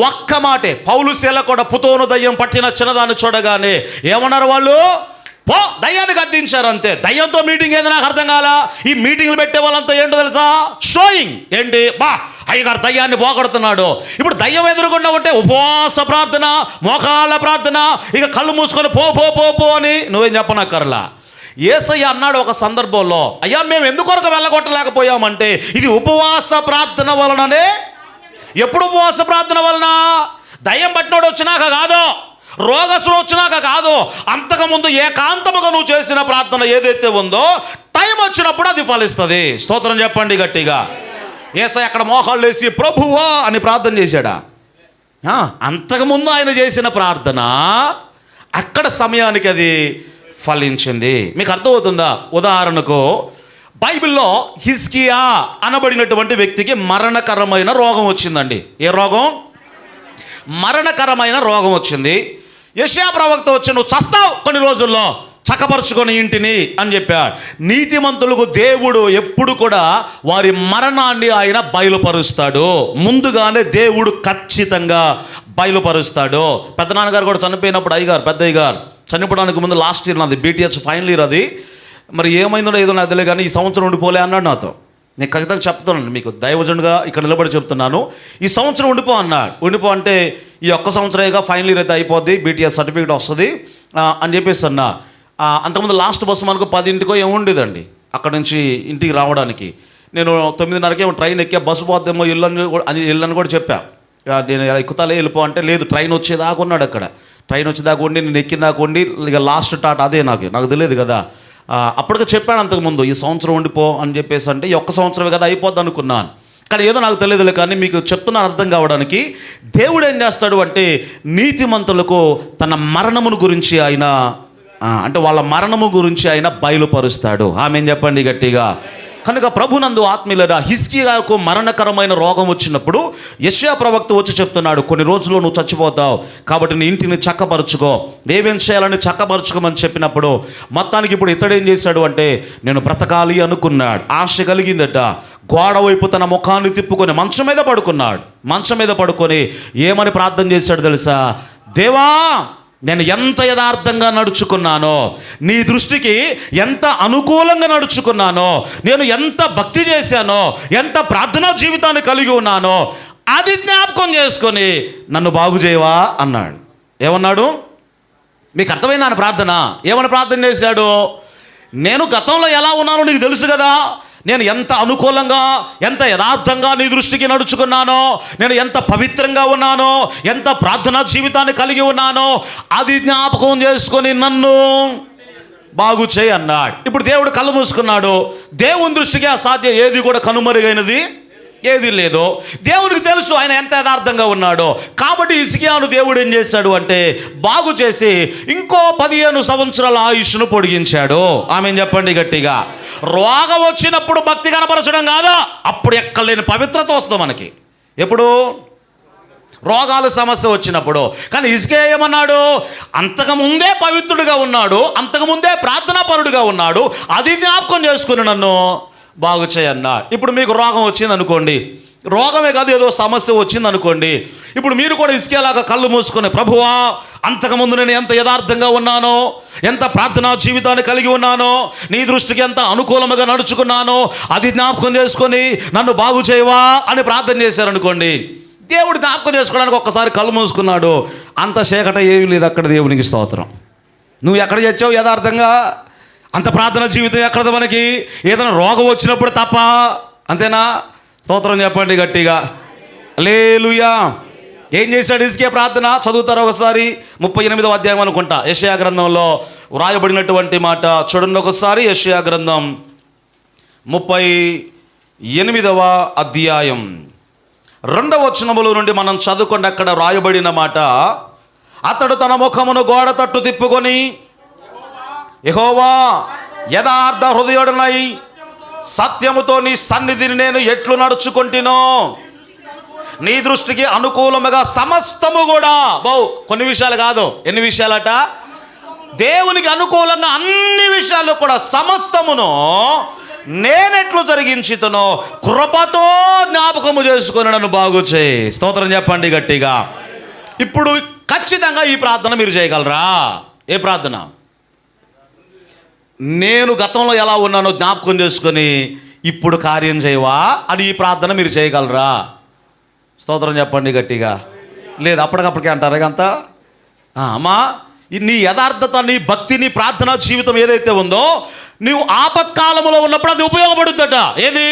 ఒక్క మాటే. పౌలు శీల కూడా పుతోను దయ్యం పట్టిన చిన్నదాన్ని చూడగానే ఏమన్నారు వాళ్ళు? పో, దయ్యాన్ని గద్దించారు అంతే. దయ్యంతో మీటింగ్ ఏంది నాకు అర్థం కాలా. ఈ మీటింగ్లు పెట్టే వాళ్ళంతా ఏంటో తెలుసా? షోయింగ్ ఏంటి? అయ్యగారు దయ్యాన్ని పోగొడుతున్నాడు. ఇప్పుడు దయ్యం ఎదురుకుండా ఉంటే ఉపవాస ప్రార్థన, మోకాళ్ళ ప్రార్థన, ఇక కళ్ళు మూసుకొని పో పో పో పో అని నువ్వేం చెప్పనక్కర్లా. యేసయ్య అన్నాడు ఒక సందర్భంలో, అయ్యా మేము ఎందుకొరకు వెళ్ళగొట్టలేకపోయామంటే ఇది ఉపవాస ప్రార్థన వలననే. ఎప్పుడు ఉపవాస ప్రార్థన వలన? దయ్యం పట్టినోడు వచ్చినాక కాదు, రోగసుడు వచ్చినాక కాదు, అంతకుముందు ఏకాంతముగా నువ్వు చేసిన ప్రార్థన ఏదైతే ఉందో టైం వచ్చినప్పుడు అది ఫలిస్తుంది. స్తోత్రం చెప్పండి గట్టిగా. యేసయ్య అక్కడ మోకాళ్ళు వేసి ప్రభువా అని ప్రార్థన చేశాడా? అంతకుముందు ఆయన చేసిన ప్రార్థన అక్కడ సమయానికి అది ఫలించింది. మీకు అర్థమవుతుందా? ఉదాహరణకు బైబిల్లో హిజ్కియా అనబడినటువంటి వ్యక్తికి మరణకరమైన రోగం వచ్చిందండి. ఏ రోగం? మరణకరమైన రోగం వచ్చింది. యెషయా ప్రవక్త వచ్చి నువ్వు చస్తావు కొన్ని రోజుల్లో, చక్కపరుచుకొని ఇంటిని అని చెప్పాడు. నీతిమంతులకు దేవుడు ఎప్పుడు కూడా వారి మరణాన్ని ఆయన బయలుపరుస్తాడు. ముందుగానే దేవుడు ఖచ్చితంగా బయలుపరుస్తాడు. పెద్దనాన్నగారు కూడా చనిపోయినప్పుడు పెద్దయ్య గారు చనిపోవడానికి ముందు లాస్ట్ ఇయర్ నాది BTH ఫైనల్ ఇయర్, అది మరి ఏమైందో ఏదో నాకు తెలియదు కానీ ఈ సంవత్సరం ఉండిపోలే అన్నాడు నాతో. నేను ఖచ్చితంగా చెప్తున్నాను మీకు, దైవజనుడిగా ఇక్కడ నిలబడి చెప్తున్నాను, ఈ సంవత్సరం ఉండిపో అన్నాడు. ఉండిపో అంటే ఈ ఒక్క సంవత్సరంగా ఫైనల్ ఇయర్ అయితే అయిపోద్ది, BTS సర్టిఫికేట్ వస్తుంది అని చెప్పేసి అన్నా. అంతకుముందు లాస్ట్ బస్సు మనకు 10ంటికో ఏముండేదండి అక్కడ నుంచి ఇంటికి రావడానికి. నేను 9:30కే ట్రైన్ ఎక్కా, బస్సు పోద్దేమో ఇల్లని కూడా చెప్పా. నేను ఎక్కుతాలే వెళ్ళిపో అంటే లేదు, ట్రైన్ వచ్చేదాకా ఉన్నాడు అక్కడ. ట్రైన్ వచ్చేదాకా ఉండి నేను ఎక్కిందాకా ఉండి ఇక లాస్ట్ టాట్ అదే. నాకు తెలియదు కదా, అప్పటికే చెప్పాను అంతకుముందు ఈ సంవత్సరం ఉండిపో అని చెప్పేసి. అంటే ఈ ఒక్క సంవత్సరమే కదా అయిపోద్ది అనుకున్నాను, కానీ ఏదో నాకు తెలియదులే. కానీ మీకు చెప్తున్నాను అర్థం కావడానికి. దేవుడు ఏం చేస్తాడు అంటే నీతిమంతులకు తన మరణమును గురించి ఆయన అంటే వాళ్ళ మరణము గురించి ఆయన బయలుపరుస్తాడు. ఆమేన్ చెప్పండి గట్టిగా. కనుక ప్రభునందు ఆత్మీయులారా, హిజ్కియాకు మరణకరమైన రోగం వచ్చినప్పుడు యెషయా ప్రవక్త వచ్చి చెప్తున్నాడు, కొన్ని రోజుల్లో నువ్వు చచ్చిపోతావు కాబట్టి నీ ఇంటిని చక్కపరుచుకో, ఏమేం చేయాలని చక్కపరుచుకోమని చెప్పినప్పుడు మొత్తానికి ఇప్పుడు ఇతడేం చేశాడు అంటే నేను బ్రతకాలి అనుకున్నాడు, ఆశ కలిగిందట. గోడ వైపు తన ముఖాన్ని తిప్పుకొని మంచం మీద పడుకున్నాడు. మంచం మీద పడుకొని ఏమని ప్రార్థన చేశాడు తెలుసా? దేవా, నేను ఎంత యథార్థంగా నడుచుకున్నానో, నీ దృష్టికి ఎంత అనుకూలంగా నడుచుకున్నానో, నేను ఎంత భక్తి చేశానో, ఎంత ప్రార్థనా జీవితాన్ని కలిగి ఉన్నానో అది జ్ఞాపకం చేసుకొని నన్ను బాగు చేయవా అన్నాడు. ఏమన్నాడు? మీకు అర్థమైంది ఆయన ప్రార్థన? ఏమని ప్రార్థన చేశాడు? నేను గతంలో ఎలా ఉన్నానో నీకు తెలుసు కదా, నేను ఎంత అనుకూలంగా ఎంత యథార్థంగా నీ దృష్టికి నడుచుకున్నానో, నేను ఎంత పవిత్రంగా ఉన్నానో, ఎంత ప్రార్థనా జీవితాన్ని కలిగి ఉన్నానో అది జ్ఞాపకం చేసుకొని నన్ను బాగు చేయి అన్నాడు. ఇప్పుడు దేవుడు కళ్ళు మూసుకున్నాడు. దేవుని దృష్టికి అసాధ్యం ఏది కూడా కనుమరుగైనది ఏది లేదు. దేవుడికి తెలుసు ఆయన ఎంత యథార్థంగా ఉన్నాడో. కాబట్టి హిజ్కియాను దేవుడు ఏం చేశాడు అంటే బాగు చేసి ఇంకో 15 సంవత్సరాల ఆయుష్ను పొడిగించాడు. ఆమేన్ చెప్పండి గట్టిగా. రోగం వచ్చినప్పుడు భక్తి కనపరచడం కాదా, అప్పుడు ఎక్కలేని పవిత్రత వస్తుంది మనకి. ఎప్పుడు? రోగాల సమస్య వచ్చినప్పుడు. కానీ హిజ్కియా ఏమన్నాడు? అంతకుముందే పవిత్రుడిగా ఉన్నాడు, అంతకుముందే ప్రార్థనాపరుడిగా ఉన్నాడు, అది జ్ఞాపకం చేసుకుని నన్ను బాగు చేయన్నాడు. ఇప్పుడు మీకు రోగం వచ్చింది అనుకోండి, రోగమే కాదు ఏదో సమస్య వచ్చింది అనుకోండి, ఇప్పుడు మీరు కూడా హిజ్కియాలాగా కళ్ళు మూసుకొని ప్రభువా, అంతకుముందు నేను ఎంత యథార్థంగా ఉన్నానో, ఎంత ప్రార్థనా జీవితాన్ని కలిగి ఉన్నానో, నీ దృష్టికి ఎంత అనుకూలంగా నడుచుకున్నానో అది జ్ఞాపకం చేసుకొని నన్ను బాగు చేయవా అని ప్రార్థన చేశారనుకోండి. దేవుడు జ్ఞాపకం చేసుకోవడానికి ఒక్కసారి కళ్ళు మూసుకున్నాడు, అంత చీకట ఏమీ లేదు అక్కడ. దేవునికి స్తోత్రం. నువ్వు ఎక్కడ చచ్చావు యథార్థంగా? అంత ప్రార్థన జీవితం ఎక్కడది మనకి? ఏదైనా రోగం వచ్చినప్పుడు తప్ప, అంతేనా? స్తోత్రం చెప్పండి గట్టిగా. హల్లెలూయా. ఏం చేశాడు హిజ్కియా ప్రార్థన? చదువుతారు ఒకసారి 38వ అధ్యాయం అనుకుంటా యెషయా గ్రంథంలో వ్రాయబడినటువంటి మాట చూడండి ఒకసారి. యెషయా గ్రంథం 38వ అధ్యాయం 2వ వచనముల నుండి మనం చదువుకోండి. అక్కడ వ్రాయబడిన మాట, అతడు తన ముఖమును గోడ తట్టు తిప్పుకొని యెహోవా, యథార్థ హృదయుడనై సత్యముతో నీ సన్నిధిని నేను ఎట్లు నడుచుకుంటునో, నీ దృష్టికి అనుకూలముగా సమస్తము కూడా, కొన్ని విషయాలు కాదు, ఎన్ని విషయాలట? దేవునికి అనుకూలంగా అన్ని విషయాలు కూడా సమస్తమును నేనెట్లు జరిగించుతునో కృపతో జ్ఞాపకము చేసుకొని నన్ను బాగు చేయి. స్తోత్రం చెప్పండి గట్టిగా. ఇప్పుడు ఖచ్చితంగా ఈ ప్రార్థన మీరు చేయగలరా? ఏ ప్రార్థన? నేను గతంలో ఎలా ఉన్నానో జ్ఞాపకం చేసుకొని ఇప్పుడు కార్యం చేయవా అని ఈ ప్రార్థన మీరు చేయగలరా? స్తోత్రం చెప్పండి గట్టిగా. లేదు అప్పటికప్పటికే అంటారు ఇకంతా. అమ్మా, నీ యథార్థత, నీ భక్తి, నీ ప్రార్థనా జీవితం ఏదైతే ఉందో, నువ్వు ఆపత్కాలంలో ఉన్నప్పుడు అది ఉపయోగపడుతుందట. ఏది?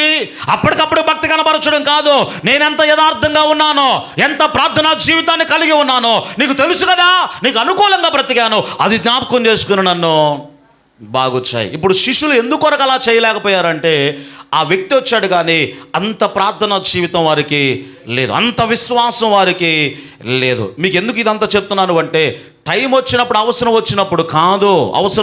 అప్పటికప్పుడు భక్తి కనబరచడం కాదు. నేనెంత యథార్థంగా ఉన్నానో, ఎంత ప్రార్థనా జీవితాన్ని కలిగి ఉన్నానో నీకు తెలుసు కదా, నీకు అనుకూలంగా బ్రతికాను, అది జ్ఞాపకం చేసుకుని నన్ను బాగు చేయి. ఇప్పుడు శిష్యులు ఎందుకొరకు అలా చేయలేకపోయారంటే, ఆ వ్యక్తి వచ్చాడు కానీ అంత ప్రార్థనా జీవితం వారికి లేదు, అంత విశ్వాసం వారికి లేదు. మీకు ఎందుకు ఇదంతా చెప్తున్నాను అంటే, టైం వచ్చినప్పుడు, అవసరం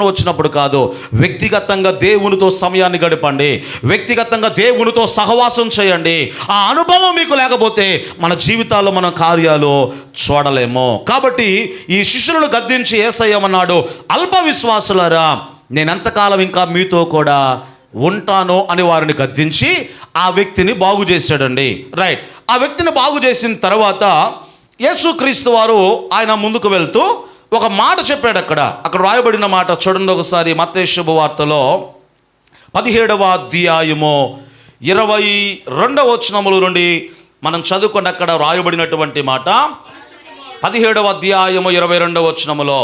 వచ్చినప్పుడు కాదు, వ్యక్తిగతంగా దేవునితో సమయాన్ని గడపండి, వ్యక్తిగతంగా దేవునితో సహవాసం చేయండి. ఆ అనుభవం మీకు లేకపోతే మన జీవితాల్లో మనం కార్యాలు చూడలేము. కాబట్టి ఈ శిష్యులను గద్దించి యేసయ్యమన్నాడు, అల్ప విశ్వాసులారా, నేను ఎంతకాలం ఇంకా మీతో కూడా ఉంటాను అని వారిని గద్దించి ఆ వ్యక్తిని బాగు చేశాడండి. రైట్. ఆ వ్యక్తిని బాగు చేసిన తర్వాత యేసుక్రీస్తు వారు ఆయన ముందుకు వెళ్తూ ఒక మాట చెప్పాడు. అక్కడ రాయబడిన మాట చూడండి ఒకసారి. మత్తయి శుభవార్తలో 17వ అధ్యాయము 22వ వచనముల నుండి మనం చదువుకుని అక్కడ రాయబడినటువంటి మాట. 17వ అధ్యాయము 22వ వచనములో,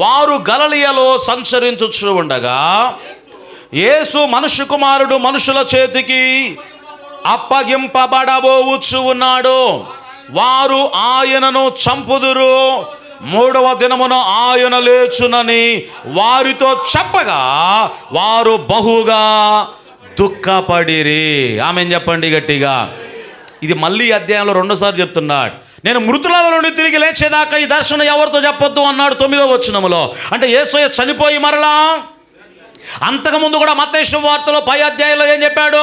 వారు గలిలయలో సంచరించుచు ఉండగా యేసు మనుష్య కుమారుడు మనుషుల చేతికి అప్పగింపబడబోవచ్చు ఉన్నాడు, వారు ఆయనను చంపుదురు, 3వ దినమున ఆయన లేచునని వారితో చెప్పగా వారు బహుగా దుఃఖపడిరి. ఆమెన్ చెప్పండి గట్టిగా. ఇది మళ్ళీ అధ్యాయంలో 2వ సారి చెప్తున్నాడు. నేను మృతులలో నుండి తిరిగి లేచేదాకా ఈ దర్శనం ఎవరితో చెప్పొద్దు అన్నాడు 9వ వచనములో. అంటే యేసయ్య చనిపోయి మరలా అంతకుముందు కూడా మత్తయి శుభవార్తలో 10వ అధ్యాయంలో ఏం చెప్పాడు?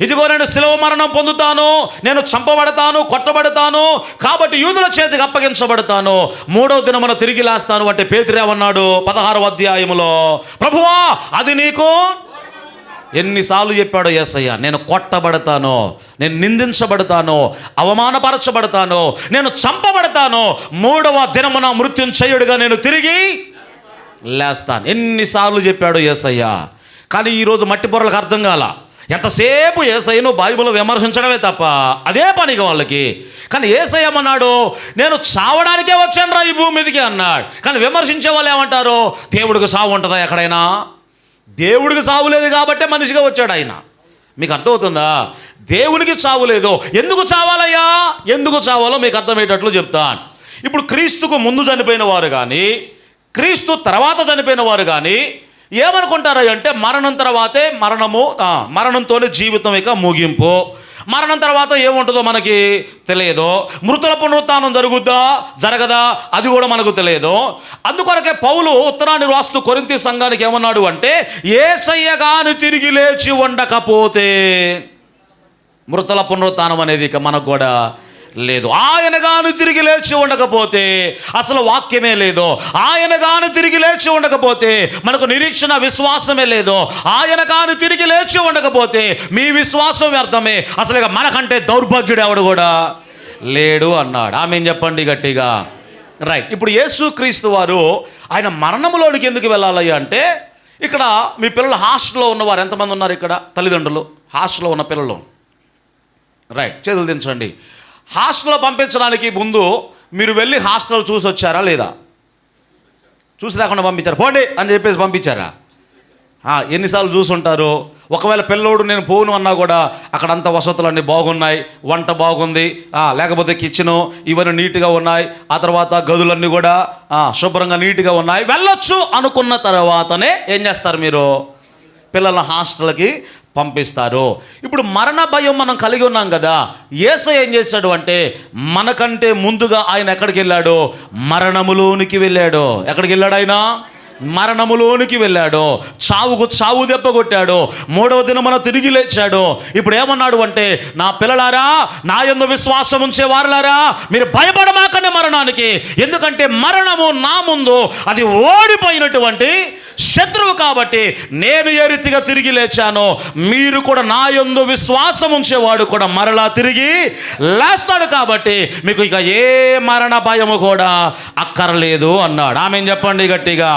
ఇదిగో నేను శిలువ మరణం పొందుతాను, నేను చంపబడతాను, కొట్టబడతాను, కాబట్టి యూదుల చేతికి అప్పగించబడతాను, 3వ దినమున తిరిగి లేస్తాను అంటే పేతురేమన్నాడు 16వ అధ్యాయములో? ప్రభువా, అది నీకు ఎన్నిసార్లు చెప్పాడో యేసయ్య, నేను కొట్టబడతాను, నేను నిందించబడతాను, అవమానపరచబడతాను, నేను చంపబడతాను, 3వ దినమున మృత్యుంజయుడిగా నేను తిరిగి లేస్తాను. ఎన్నిసార్లు చెప్పాడు యేసయ్య. కానీ ఈరోజు మట్టి పొరలకు అర్థం కాల. ఎంతసేపు యేసయ్యను బైబిల్ విమర్శించడమే తప్ప అదే పనిగా వాళ్ళకి. కానీ యేసయ్య అన్నాడు, నేను చావడానికే వచ్చాను రా ఈ భూమి మీదకి అన్నాడు. కానీ విమర్శించే వాళ్ళు ఏమంటారు? దేవుడికి సావు ఉంటుందా ఎక్కడైనా? దేవుడికి సావు లేదు కాబట్టే మనిషిగా వచ్చాడు ఆయన. మీకు అర్థమవుతుందా? దేవునికి చావు లేదు. ఎందుకు చావాలయ్యా? ఎందుకు చావాలో మీకు అర్థమయ్యేటట్లు చెప్తాను. ఇప్పుడు క్రీస్తుకు ముందు చనిపోయిన వారు కానీ, క్రీస్తు తర్వాత చనిపోయిన వారు కానీ ఏమనుకుంటారు అంటే, మరణం తర్వాతే మరణంతోనే జీవితం ఇక ముగింపు, మరణం తర్వాత ఏముంటుందో మనకి తెలియదు, మృతుల పునరుత్థానం జరగదా అది కూడా మనకు తెలియదు. అందుకొరకే పౌలు ఉత్తరాన్ని రాస్తూ కొరింథీ సంఘానికి ఏమన్నాడు అంటే, యేసయ్య గాని తిరిగి లేచి ఉండకపోతే మృతుల పునరుత్థానం అనేది ఇక మనకు కూడా లేదు. ఆయన గాని తిరిగి లేచి ఉండకపోతే అసలు వాక్యమే లేదు. ఆయన గాని తిరిగి లేచి ఉండకపోతే మనకు నిరీక్షణ, విశ్వాసమే లేదు. ఆయన గాని తిరిగి లేచి ఉండకపోతే మీ విశ్వాసం వ్యర్థమే. అసలు ఇక మనకంటే దౌర్భాగ్యుడు ఎవడు కూడా లేడు అన్నాడు. ఆమెన్ చెప్పండి గట్టిగా. రైట్. ఇప్పుడు యేసుక్రీస్తు వారు ఆయన మరణంలోనికి ఎందుకు వెళ్ళాలి అంటే, ఇక్కడ మీ పిల్లలు హాస్టల్లో ఉన్నవారు ఎంతమంది ఉన్నారు ఇక్కడ? తల్లిదండ్రులు హాస్టల్లో ఉన్న పిల్లలు, రైట్, చేతులు దించండి. హాస్టల్లో పంపించడానికి ముందు మీరు వెళ్ళి హాస్టల్ చూసి వచ్చారా లేదా? చూసి రాకుండా పంపించారా? పోండి అని చెప్పేసి పంపించారా? ఎన్నిసార్లు చూసుంటారు? ఒకవేళ పిల్లోడు నేను పోను అన్నా కూడా అక్కడ అంత వసతులన్నీ బాగున్నాయి, వంట బాగుంది, లేకపోతే కిచెను ఇవన్నీ నీట్గా ఉన్నాయి, ఆ తర్వాత గదులన్నీ కూడా శుభ్రంగా నీట్గా ఉన్నాయి, వెళ్ళొచ్చు అనుకున్న తర్వాతనే ఏం చేస్తారు? మీరు పిల్లల హాస్టల్కి పంపిస్తారు. ఇప్పుడు మరణ భయం మనం కలిగి ఉన్నాం కదా. యేసయ్య ఏం చేశాడు అంటే, మనకంటే ముందుగా ఆయన ఎక్కడికి వెళ్ళాడు? మరణములోనికి వెళ్ళాడు. ఎక్కడికి వెళ్ళాడు ఆయన? మరణములోనికి వెళ్ళాడు. చావుకు చావు దెబ్బ కొట్టాడు. 3వ దినమున తిరిగి లేచాడు. ఇప్పుడు ఏమన్నాడు అంటే, నా పిల్లలారా, నా యందు విశ్వాసం ఉంచే వారులారా, మీరు భయపడమాకండి మరణానికి. ఎందుకంటే మరణము నా ముందు అది ఓడిపోయినటువంటి శత్రువు కాబట్టి నేను ఏ రీతిగా తిరిగి లేచానో మీరు కూడా నా యందు విశ్వాసం ఉంచేవాడు కూడా మరలా తిరిగి లేస్తాడు. కాబట్టి మీకు ఇక ఏ మరణ భయము కూడా అక్కర్లేదు అన్నాడు. ఆమెన్ చెప్పండి గట్టిగా.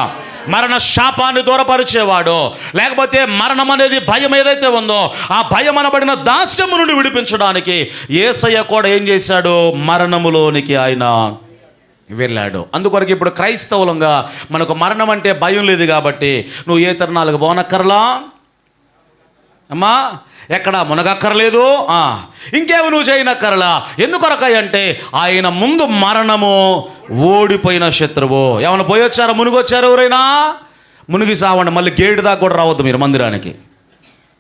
మరణ శాపాన్ని దూరపరిచేవాడు. లేకపోతే మరణం అనేది భయం ఏదైతే ఉందో ఆ భయం అనబడిన దాస్యము నుండి విడిపించడానికి యేసయ్య కూడా ఏం చేశాడు? మరణములోనికి ఆయన వెళ్ళాడు. అందుకొరకు ఇప్పుడు క్రైస్తవులంగా మనకు మరణం అంటే భయం లేదు కాబట్టి నువ్వు ఏ తరుణాలకు పోనక్కర్లా అమ్మా, ఎక్కడ మునగక్కర్లేదు, ఇంకేమి నువ్వు చేయనక్కర్లా. ఎందుకొరకాయ అంటే ఆయన ముందు మరణము ఓడిపోయిన శత్రువు. ఏమైనా పోయి వచ్చారా? మునిగొచ్చారు ఎవరైనా? మునిగి సావండి. మళ్ళీ గేటు దాకా కూడా రావద్దు మీరు మందిరానికి.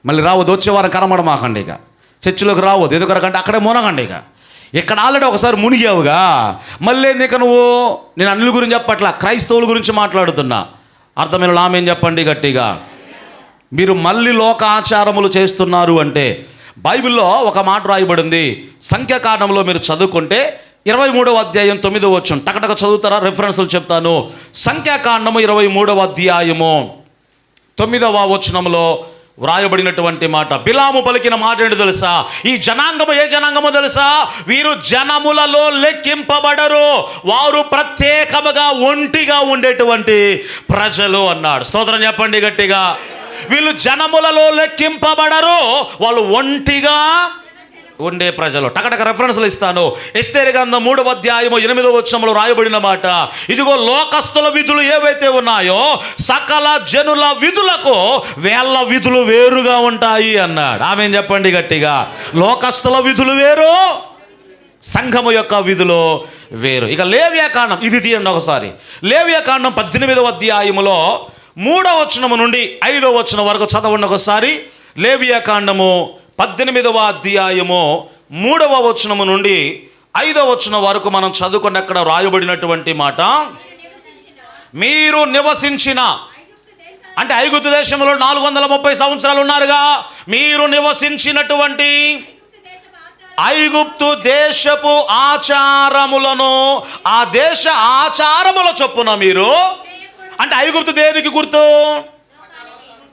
మళ్ళీ రావద్దు, వచ్చే వారం కనబడమాకండి. ఇక చర్చిలోకి రావద్దు. ఎందుకొరకంటే అక్కడే మునగండి. ఇక ఇక్కడ ఆల్రెడీ ఒకసారి మునిగావుగా, మళ్ళీ నీకు నువ్వు, నేను అన్నిల గురించి చెప్పట్లా, క్రైస్తవుల గురించి మాట్లాడుతున్నా. అర్థమైన ఆమేన్ చెప్పండి గట్టిగా. మీరు మళ్ళీ లోక ఆచారములు చేస్తున్నారు అంటే బైబిల్లో ఒక మాట రాయబడింది. సంఖ్యాకాండంలో మీరు చదువుకుంటే 23వ అధ్యాయం 9వ వచనం టకటక చదువుతారా? రెఫరెన్సులు చెప్తాను. సంఖ్యాకాండము 23వ అధ్యాయము 9వ వచనంలో వ్రాయబడినటువంటి మాట, బిలాము పలికిన మాట ఏంటి తెలుసా? ఈ జనాంగము ఏ జనాంగమో తెలుసా? వీరు జనములలో లెక్కింపబడరు, వారు ప్రత్యేకముగా ఒంటిగా ఉండేటువంటి ప్రజలు అన్నాడు. స్తోత్రం చెప్పండి గట్టిగా. వీళ్ళు జనములలో లెక్కింపబడరు, వాళ్ళు ఒంటిగా ఉండే ప్రజలు. టకటక రెఫరెన్స్లు ఇస్తాను. ఎస్తేరు గ్రంథం 3వ అధ్యాయము 8వ వచనంలో రాయబడిన మాట, ఇదిగో లోకస్తుల విధులు ఏవైతే ఉన్నాయో సకల జనుల విధులకు వేళ్ళ విధులు వేరుగా ఉంటాయి అన్నాడు. ఆమేన్ చెప్పండి గట్టిగా. లోకస్తుల విధులు వేరు, సంఘము యొక్క విధులు వేరు. ఇక లేవ్యాకాండం ఇది తీయండి ఒకసారి. లేవ్యాకాండం 18వ అధ్యాయములో 3వ వచనము నుండి 5వ వచనం వరకు చదవండి ఒకసారి. లేవియాకాండము 18వ అధ్యాయము 3వ వచనము నుండి 5వ వచనం వరకు మనం చదువుకుని అక్కడ రాయబడినటువంటి మాట, మీరు నివసించిన అంటే ఐగుప్తు దేశంలో 430 సంవత్సరాలు ఉన్నారుగా, మీరు నివసించినటువంటి ఐగుప్తు దేశపు ఆచారములను ఆ దేశ ఆచారముల చొప్పున మీరు, అంటే ఐగుప్తు దేనికి గుర్తు?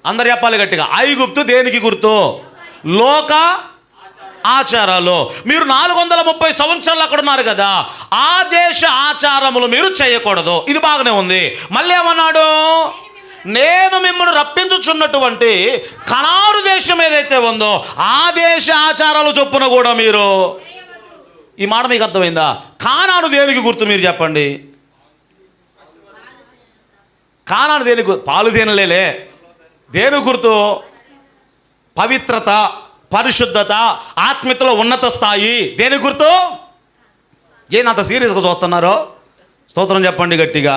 అందరు చెప్పాలి గట్టిగా. ఐగుప్తు దేనికి గుర్తు? లోక ఆచారాలు. మీరు 430 సంవత్సరాలు అక్కడ ఉన్నారు కదా, ఆ దేశ ఆచారములు మీరు చేయకూడదు. ఇది బాగానే ఉంది. మళ్ళీ ఏమన్నాడు? నేను మిమ్మల్ని రప్పించుచున్నటువంటి కనాను దేశం ఏదైతే ఉందో ఆ దేశ ఆచారాలు చొప్పున కూడా మీరు. ఈ మాట మీకు అర్థమైందా? కానాను దేనికి గుర్తు మీరు చెప్పండి. కానాను దేనికి? పాలు తేనెలేలే. దేనికి గుర్తు? పవిత్రత, పరిశుద్ధత, ఆత్మీయతలో ఉన్నత స్థాయి. దేనికి గుర్తు? ఏందంత సీరియస్గా చూస్తున్నారో? స్తోత్రం చెప్పండి గట్టిగా.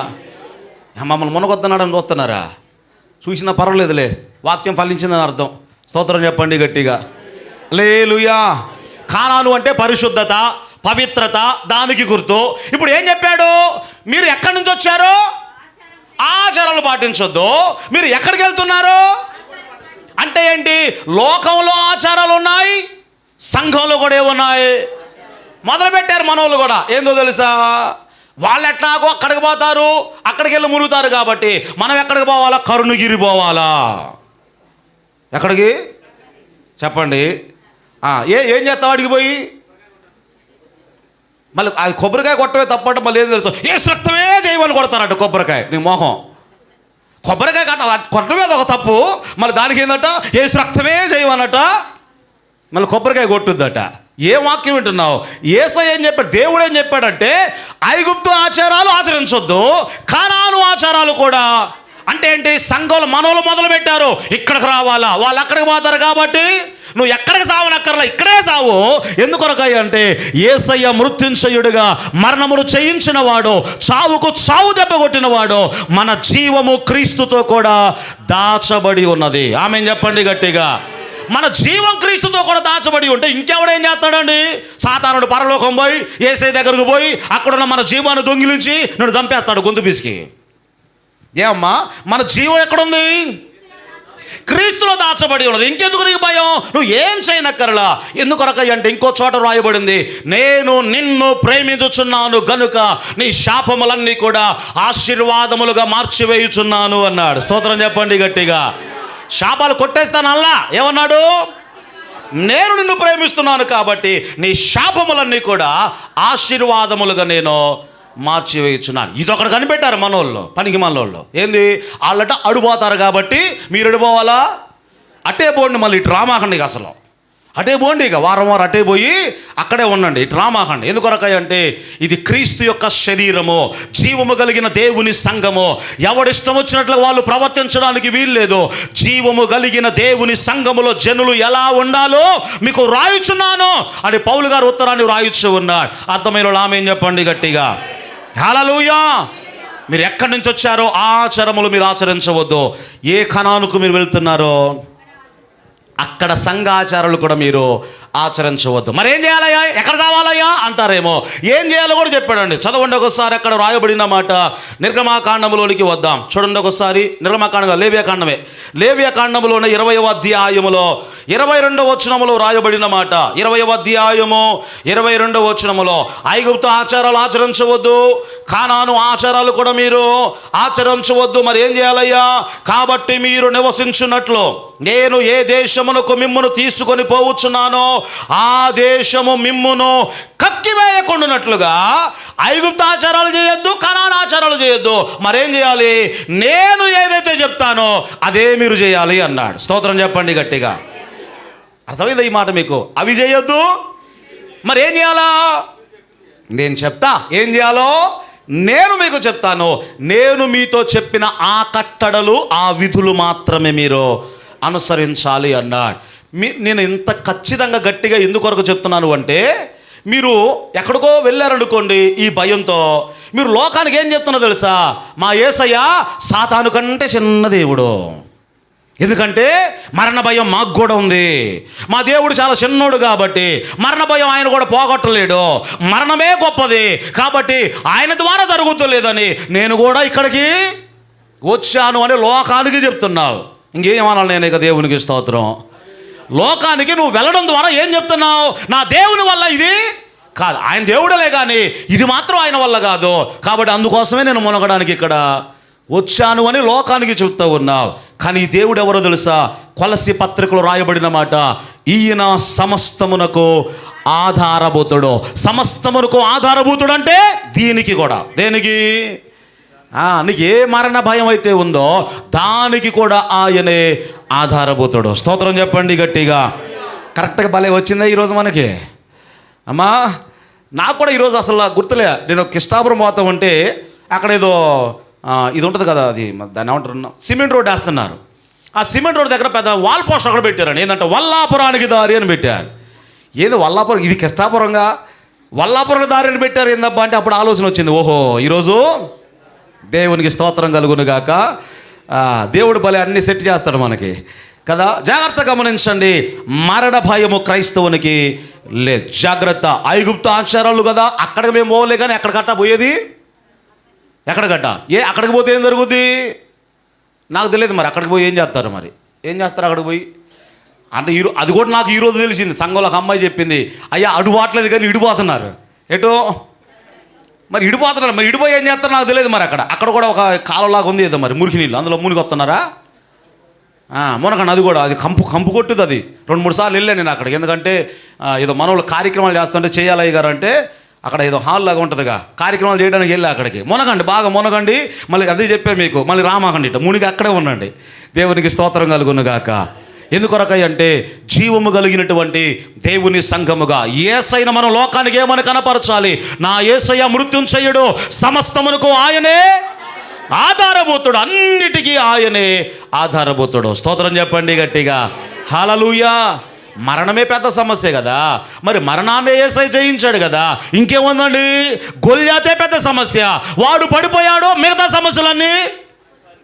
మమ్మల్ని మునగొద్దన్నాడని చూస్తున్నారా? చూసినా పర్వాలేదులే, వాక్యం ఫలించిందని అర్థం. స్తోత్రం చెప్పండి గట్టిగా. హల్లెలూయా. కానాను అంటే పరిశుద్ధత, పవిత్రత, దానికి గుర్తు. ఇప్పుడు ఏం చెప్పాడు? మీరు ఎక్కడి నుంచి వచ్చారు? ఆచారాలు పాటించొద్దు. మీరు ఎక్కడికి వెళ్తున్నారు అంటే ఏంటి? లోకంలో ఆచారాలు ఉన్నాయి, సంఘంలో కూడా ఏమున్నాయి? మొదలుపెట్టారు మనోళ్ళు కూడా. ఏందో తెలుసా? వాళ్ళు ఎట్లాగో అక్కడికి పోతారు, అక్కడికి వెళ్ళి మునుగుతారు కాబట్టి మనం ఎక్కడికి పోవాలా? కరుణగిరి పోవాలా? ఎక్కడికి చెప్పండి. ఏం చేస్తావు అడిగి పోయి? మళ్ళీ అది కొబ్బరికాయ కొట్టమే తప్పంటే మళ్ళీ ఏం తెలుసు? ఏ రక్తమే చేయమని కొడతారట కొబ్బరికాయ. నీ మొహం కొబ్బరికాయ కొట్టమే ఒక తప్పు, మళ్ళీ దానికి ఏంటంట? ఏ రక్తమే చేయమన్నట, మళ్ళీ కొబ్బరికాయ కొట్టుద్దట. ఏ వాక్యం వింటున్నావు? యేసయ్య ఏం చెప్పాడు? దేవుడు ఏం చెప్పాడంటే ఐగుప్తు ఆచారాలు ఆచరించొద్దు, కానాను ఆచారాలు కూడా. అంటే ఏంటి? సంఘంలో మనోళ్ళు మొదలు పెట్టారు, ఇక్కడికి రావాలా, వాళ్ళు అక్కడికి పోతారు కాబట్టి నువ్వు ఎక్కడికి సావనక్కర్లా, ఇక్కడే సావు. ఎందుకొరకాయ అంటే యేసయ్య మృత్యుంజయుడిగా మరణమును చేయించిన వాడు, చావుకు చావు దెబ్బ కొట్టిన వాడు. మన జీవము క్రీస్తుతో కూడా దాచబడి ఉన్నది. ఆమేన్ చెప్పండి గట్టిగా. మన జీవం క్రీస్తుతో కూడా దాచబడి ఉంటే ఇంకెవడేం చేస్తాడండి? సాతానుడు పరలోకం పోయి యేసయ్య దగ్గరకు పోయి అక్కడున్న మన జీవాన్ని దొంగిలించి నన్ను చంపేస్తాడు గొంతు పిసికి. ఏమమ్మా, మన జీవం ఎక్కడుంది? క్రీస్తులో దాచబడి ఉన్నది. ఇంకెందుకు నీకు భయం? నువ్వు ఏం చేయనక్కర్లా. ఎందుకొరకయ్య అంటే ఇంకో చోట రాయబడింది, నేను నిన్ను ప్రేమించుచున్నాను గనుక నీ శాపములన్నీ కూడా ఆశీర్వాదములుగా మార్చివేయుచున్నాను అన్నాడు. స్తోత్రం చెప్పండి గట్టిగా. శాపాలు కొట్టేస్తానల్లా. ఏమన్నాడు? నేను నిన్ను ప్రేమిస్తున్నాను కాబట్టి నీ శాపములన్నీ కూడా ఆశీర్వాదములుగా నేను మార్చివేయుచున్నాను. ఇదొకటి కనిపెట్టారు మనోళ్ళు, పనికి మనోళ్ళు. ఏంది? వాళ్ళట అడుపోతారు కాబట్టి మీరు అడిపోవాలా? అట్టే పోండి, మళ్ళీ ఇటు రామాకండి. అసలు అటే పోండి, ఇక వారం వారం అటే పోయి అక్కడే ఉండండి, ఇటు రామాకండి. ఎందుకొరకాయ అంటే ఇది క్రీస్తు యొక్క శరీరము, జీవము కలిగిన దేవుని సంఘము. ఎవడిష్టం వచ్చినట్లు వాళ్ళు ప్రవర్తించడానికి వీల్లేదు. జీవము కలిగిన దేవుని సంఘములో జనులు ఎలా ఉండాలో మీకు రాయుచున్నాను అని పౌలు గారు ఉత్తరాన్ని రాయుచు ఉన్నారు. అర్థమైన వాళ్ళు ఆమేన్ చెప్పండి గట్టిగా. హల్లెలూయా. మీరు ఎక్కడి నుంచి వచ్చారో ఆచారములు మీరు ఆచరించవద్దు. ఏ కనానుకు మీరు వెళ్తున్నారో అక్కడ సంఘాచారాలు కూడా మీరు ఆచరించవద్దు. మరి ఏం చేయాలయ్యా, ఎక్కడ చావాలయ్యా అంటారేమో. ఏం చేయాలో కూడా చెప్పాడండి. చదవండి ఒకసారి అక్కడ రాయబడిన మాట. నిర్గమాకాండములోనికి వద్దాం. చూడండి ఒకసారి. నిర్గమాకాండం లేవియాకాండమే. లేవియాకాండములోని 20వ అధ్యాయములో 22వ వచనములో రాయబడిన మాట. 20వ అధ్యాయము 22వ వచనములో ఐగుప్తు ఆచారాలు ఆచరించవద్దు, కానాను ఆచారాలు కూడా మీరు ఆచరించవద్దు. మరి ఏం చేయాలయ్యా? కాబట్టి మీరు నివసించున్నట్లు నేను ఏ దేశమునకు మిమ్మును తీసుకొని పోవచ్చున్నానో ఆ దేశము మిమ్మును కక్కివేయకుండానట్లుగా ఐగుప్తు ఆచారాలు చేయొద్దు, కనాను ఆచారాలు చేయొద్దు. మరేం చేయాలి? నేను ఏదైతే చెప్తానో అదే మీరు చేయాలి అన్నాడు. స్తోత్రం చెప్పండి గట్టిగా. అర్థమైందా ఈ మాట మీకు? అవి చేయొద్దు, మరి ఏం చేయాలా? నేను చెప్తా ఏం చేయాలో, నేను మీకు చెప్తాను. నేను మీతో చెప్పిన ఆ కట్టడలు ఆ విధులు మాత్రమే మీరు అనుసరించాలి అన్నాడు. నేను ఇంత ఖచ్చితంగా గట్టిగా ఎందుకొరకు చెప్తున్నాను అంటే, మీరు ఎక్కడికో వెళ్ళారనుకోండి ఈ భయంతో, మీరు లోకానికి ఏం చెప్తున్నా తెలుసా? మా యేసయ్య సాతాను కంటే చిన్న దేవుడు. ఎందుకంటే మరణ భయం మాకు కూడా ఉంది. మా దేవుడు చాలా చిన్నోడు కాబట్టి మరణ భయం ఆయన కూడా పోగొట్టలేడు. మరణమే గొప్పది కాబట్టి ఆయన ద్వారా జరుగుతలేదని నేను కూడా ఇక్కడికి వచ్చాను అని లోకానికి చెప్తున్నావు. ఇంకేమనాలి నేను ఇక? దేవునికి స్తోత్రం. లోకానికి నువ్వు వెళ్ళడం ద్వారా ఏం చెప్తున్నావు? నా దేవుని వల్ల ఇది కాదు, ఆయన దేవుడలే కానీ ఇది మాత్రం ఆయన వల్ల కాదు, కాబట్టి అందుకోసమే నేను మునగడానికి ఇక్కడ వచ్చాను అని లోకానికి చెప్తూ ఉన్నావు. కానీ ఈ దేవుడు ఎవరో తెలుసా? కొలస్సీ పత్రికలో రాయబడిన మాట, ఈయన సమస్తమునకు ఆధారభూతుడు. సమస్తమునకు ఆధారభూతుడు అంటే దీనికి కూడా, దేనికి? నీకు ఏ మరణ భయం అయితే ఉందో దానికి కూడా ఆయనే ఆధారభూతుడు. స్తోత్రం చెప్పండి గట్టిగా. కరెక్ట్గా భలే వచ్చిందా ఈరోజు మనకి? అమ్మా నాకు కూడా ఈరోజు అసలు గుర్తులే. నేను కృష్ణాపురం పోతా ఉంటే అక్కడ ఏదో ఇది ఉంటుంది కదా, అది దాన్ని ఏమంటారు, సిమెంట్ రోడ్ వేస్తున్నారు. ఆ సిమెంట్ రోడ్ దగ్గర పెద్ద వాల్ పోస్టర్ అక్కడ పెట్టారండి. ఏంటంటే వల్లాపురానికి దారి అని పెట్టారు. ఏదో వల్లాపురం, ఇది కృష్ణాపురంగా వల్లాపురం దారి అని పెట్టారు. ఏందబ్బా అంటే అప్పుడు ఆలోచన వచ్చింది, ఓహో ఈరోజు దేవునికి స్తోత్రం కలుగును గాక. దేవుడు భలే అన్ని సెట్ చేస్తాడు మనకి కదా. జాగ్రత్త గమనించండి. మరణ భయము క్రైస్తవునికి లేదు. జాగ్రత్త. ఐగుప్తు ఆచారాలు కదా, అక్కడికి మేము పోలే కానీ ఎక్కడికట్టా పోయేది? ఎక్కడికట్టా? అక్కడికి పోతే ఏం జరుగుద్ది నాకు తెలియదు. మరి అక్కడికి పోయి ఏం చేస్తారు? మరి ఏం చేస్తారు అక్కడికి పోయి అంటే? అది కూడా నాకు ఈరోజు తెలిసింది. సంఘంలో ఒక అమ్మాయి చెప్పింది, అయ్యా అడుపోవట్లేదు కానీ ఇడిపోతున్నారు. ఎటో మరి ఇడిపోతున్నారు. మరి ఇడిపోయి ఏం చేస్తారో నాకు తెలియదు. మరి అక్కడ కూడా ఒక కాలువలాగా ఉంది ఏదో, మరి మురికి నీళ్ళు, అందులో మునిగి వస్తున్నారా? మునకండి. అది కూడా అది కంపు కొట్టుది. అది 2-3 సార్లు వెళ్ళాను నేను అక్కడికి. ఎందుకంటే ఏదో మనోళ్ళు కార్యక్రమాలు చేస్తుంటే చేయాలయ్య గారు అంటే అక్కడ ఏదో హాల్ లాగా ఉంటుందిగా, కార్యక్రమాలు చేయడానికి వెళ్ళి అక్కడికి. మునగండి, బాగా మునగండి. మళ్ళీ అదే చెప్పాను మీకు, మళ్ళీ రామాకండి, ఇట్లా మునిగి అక్కడే ఉండండి. దేవునికి స్తోత్రం కలుగును గాక. ఎందుకొరకై అంటే జీవము కలిగినటువంటి దేవుని సంఘముగా యేసయ్యను మనం లోకానికి ఏమని కనపరచాలి? నా యేసయ్య మృత్యుంజయుడు, సమస్తమునకు ఆయనే ఆధారభూతుడు, అన్నిటికీ ఆయనే ఆధారభూతుడు. స్తోత్రం చెప్పండి గట్టిగా. హల్లెలూయా. మరణమే పెద్ద సమస్య కదా. మరి మరణాన్ని యేసయ్య జయించాడు కదా, ఇంకేముందండి? గొల్యాతే పెద్ద సమస్య. వాడు పడిపోయాడు, మిగతా సమస్యలన్నీ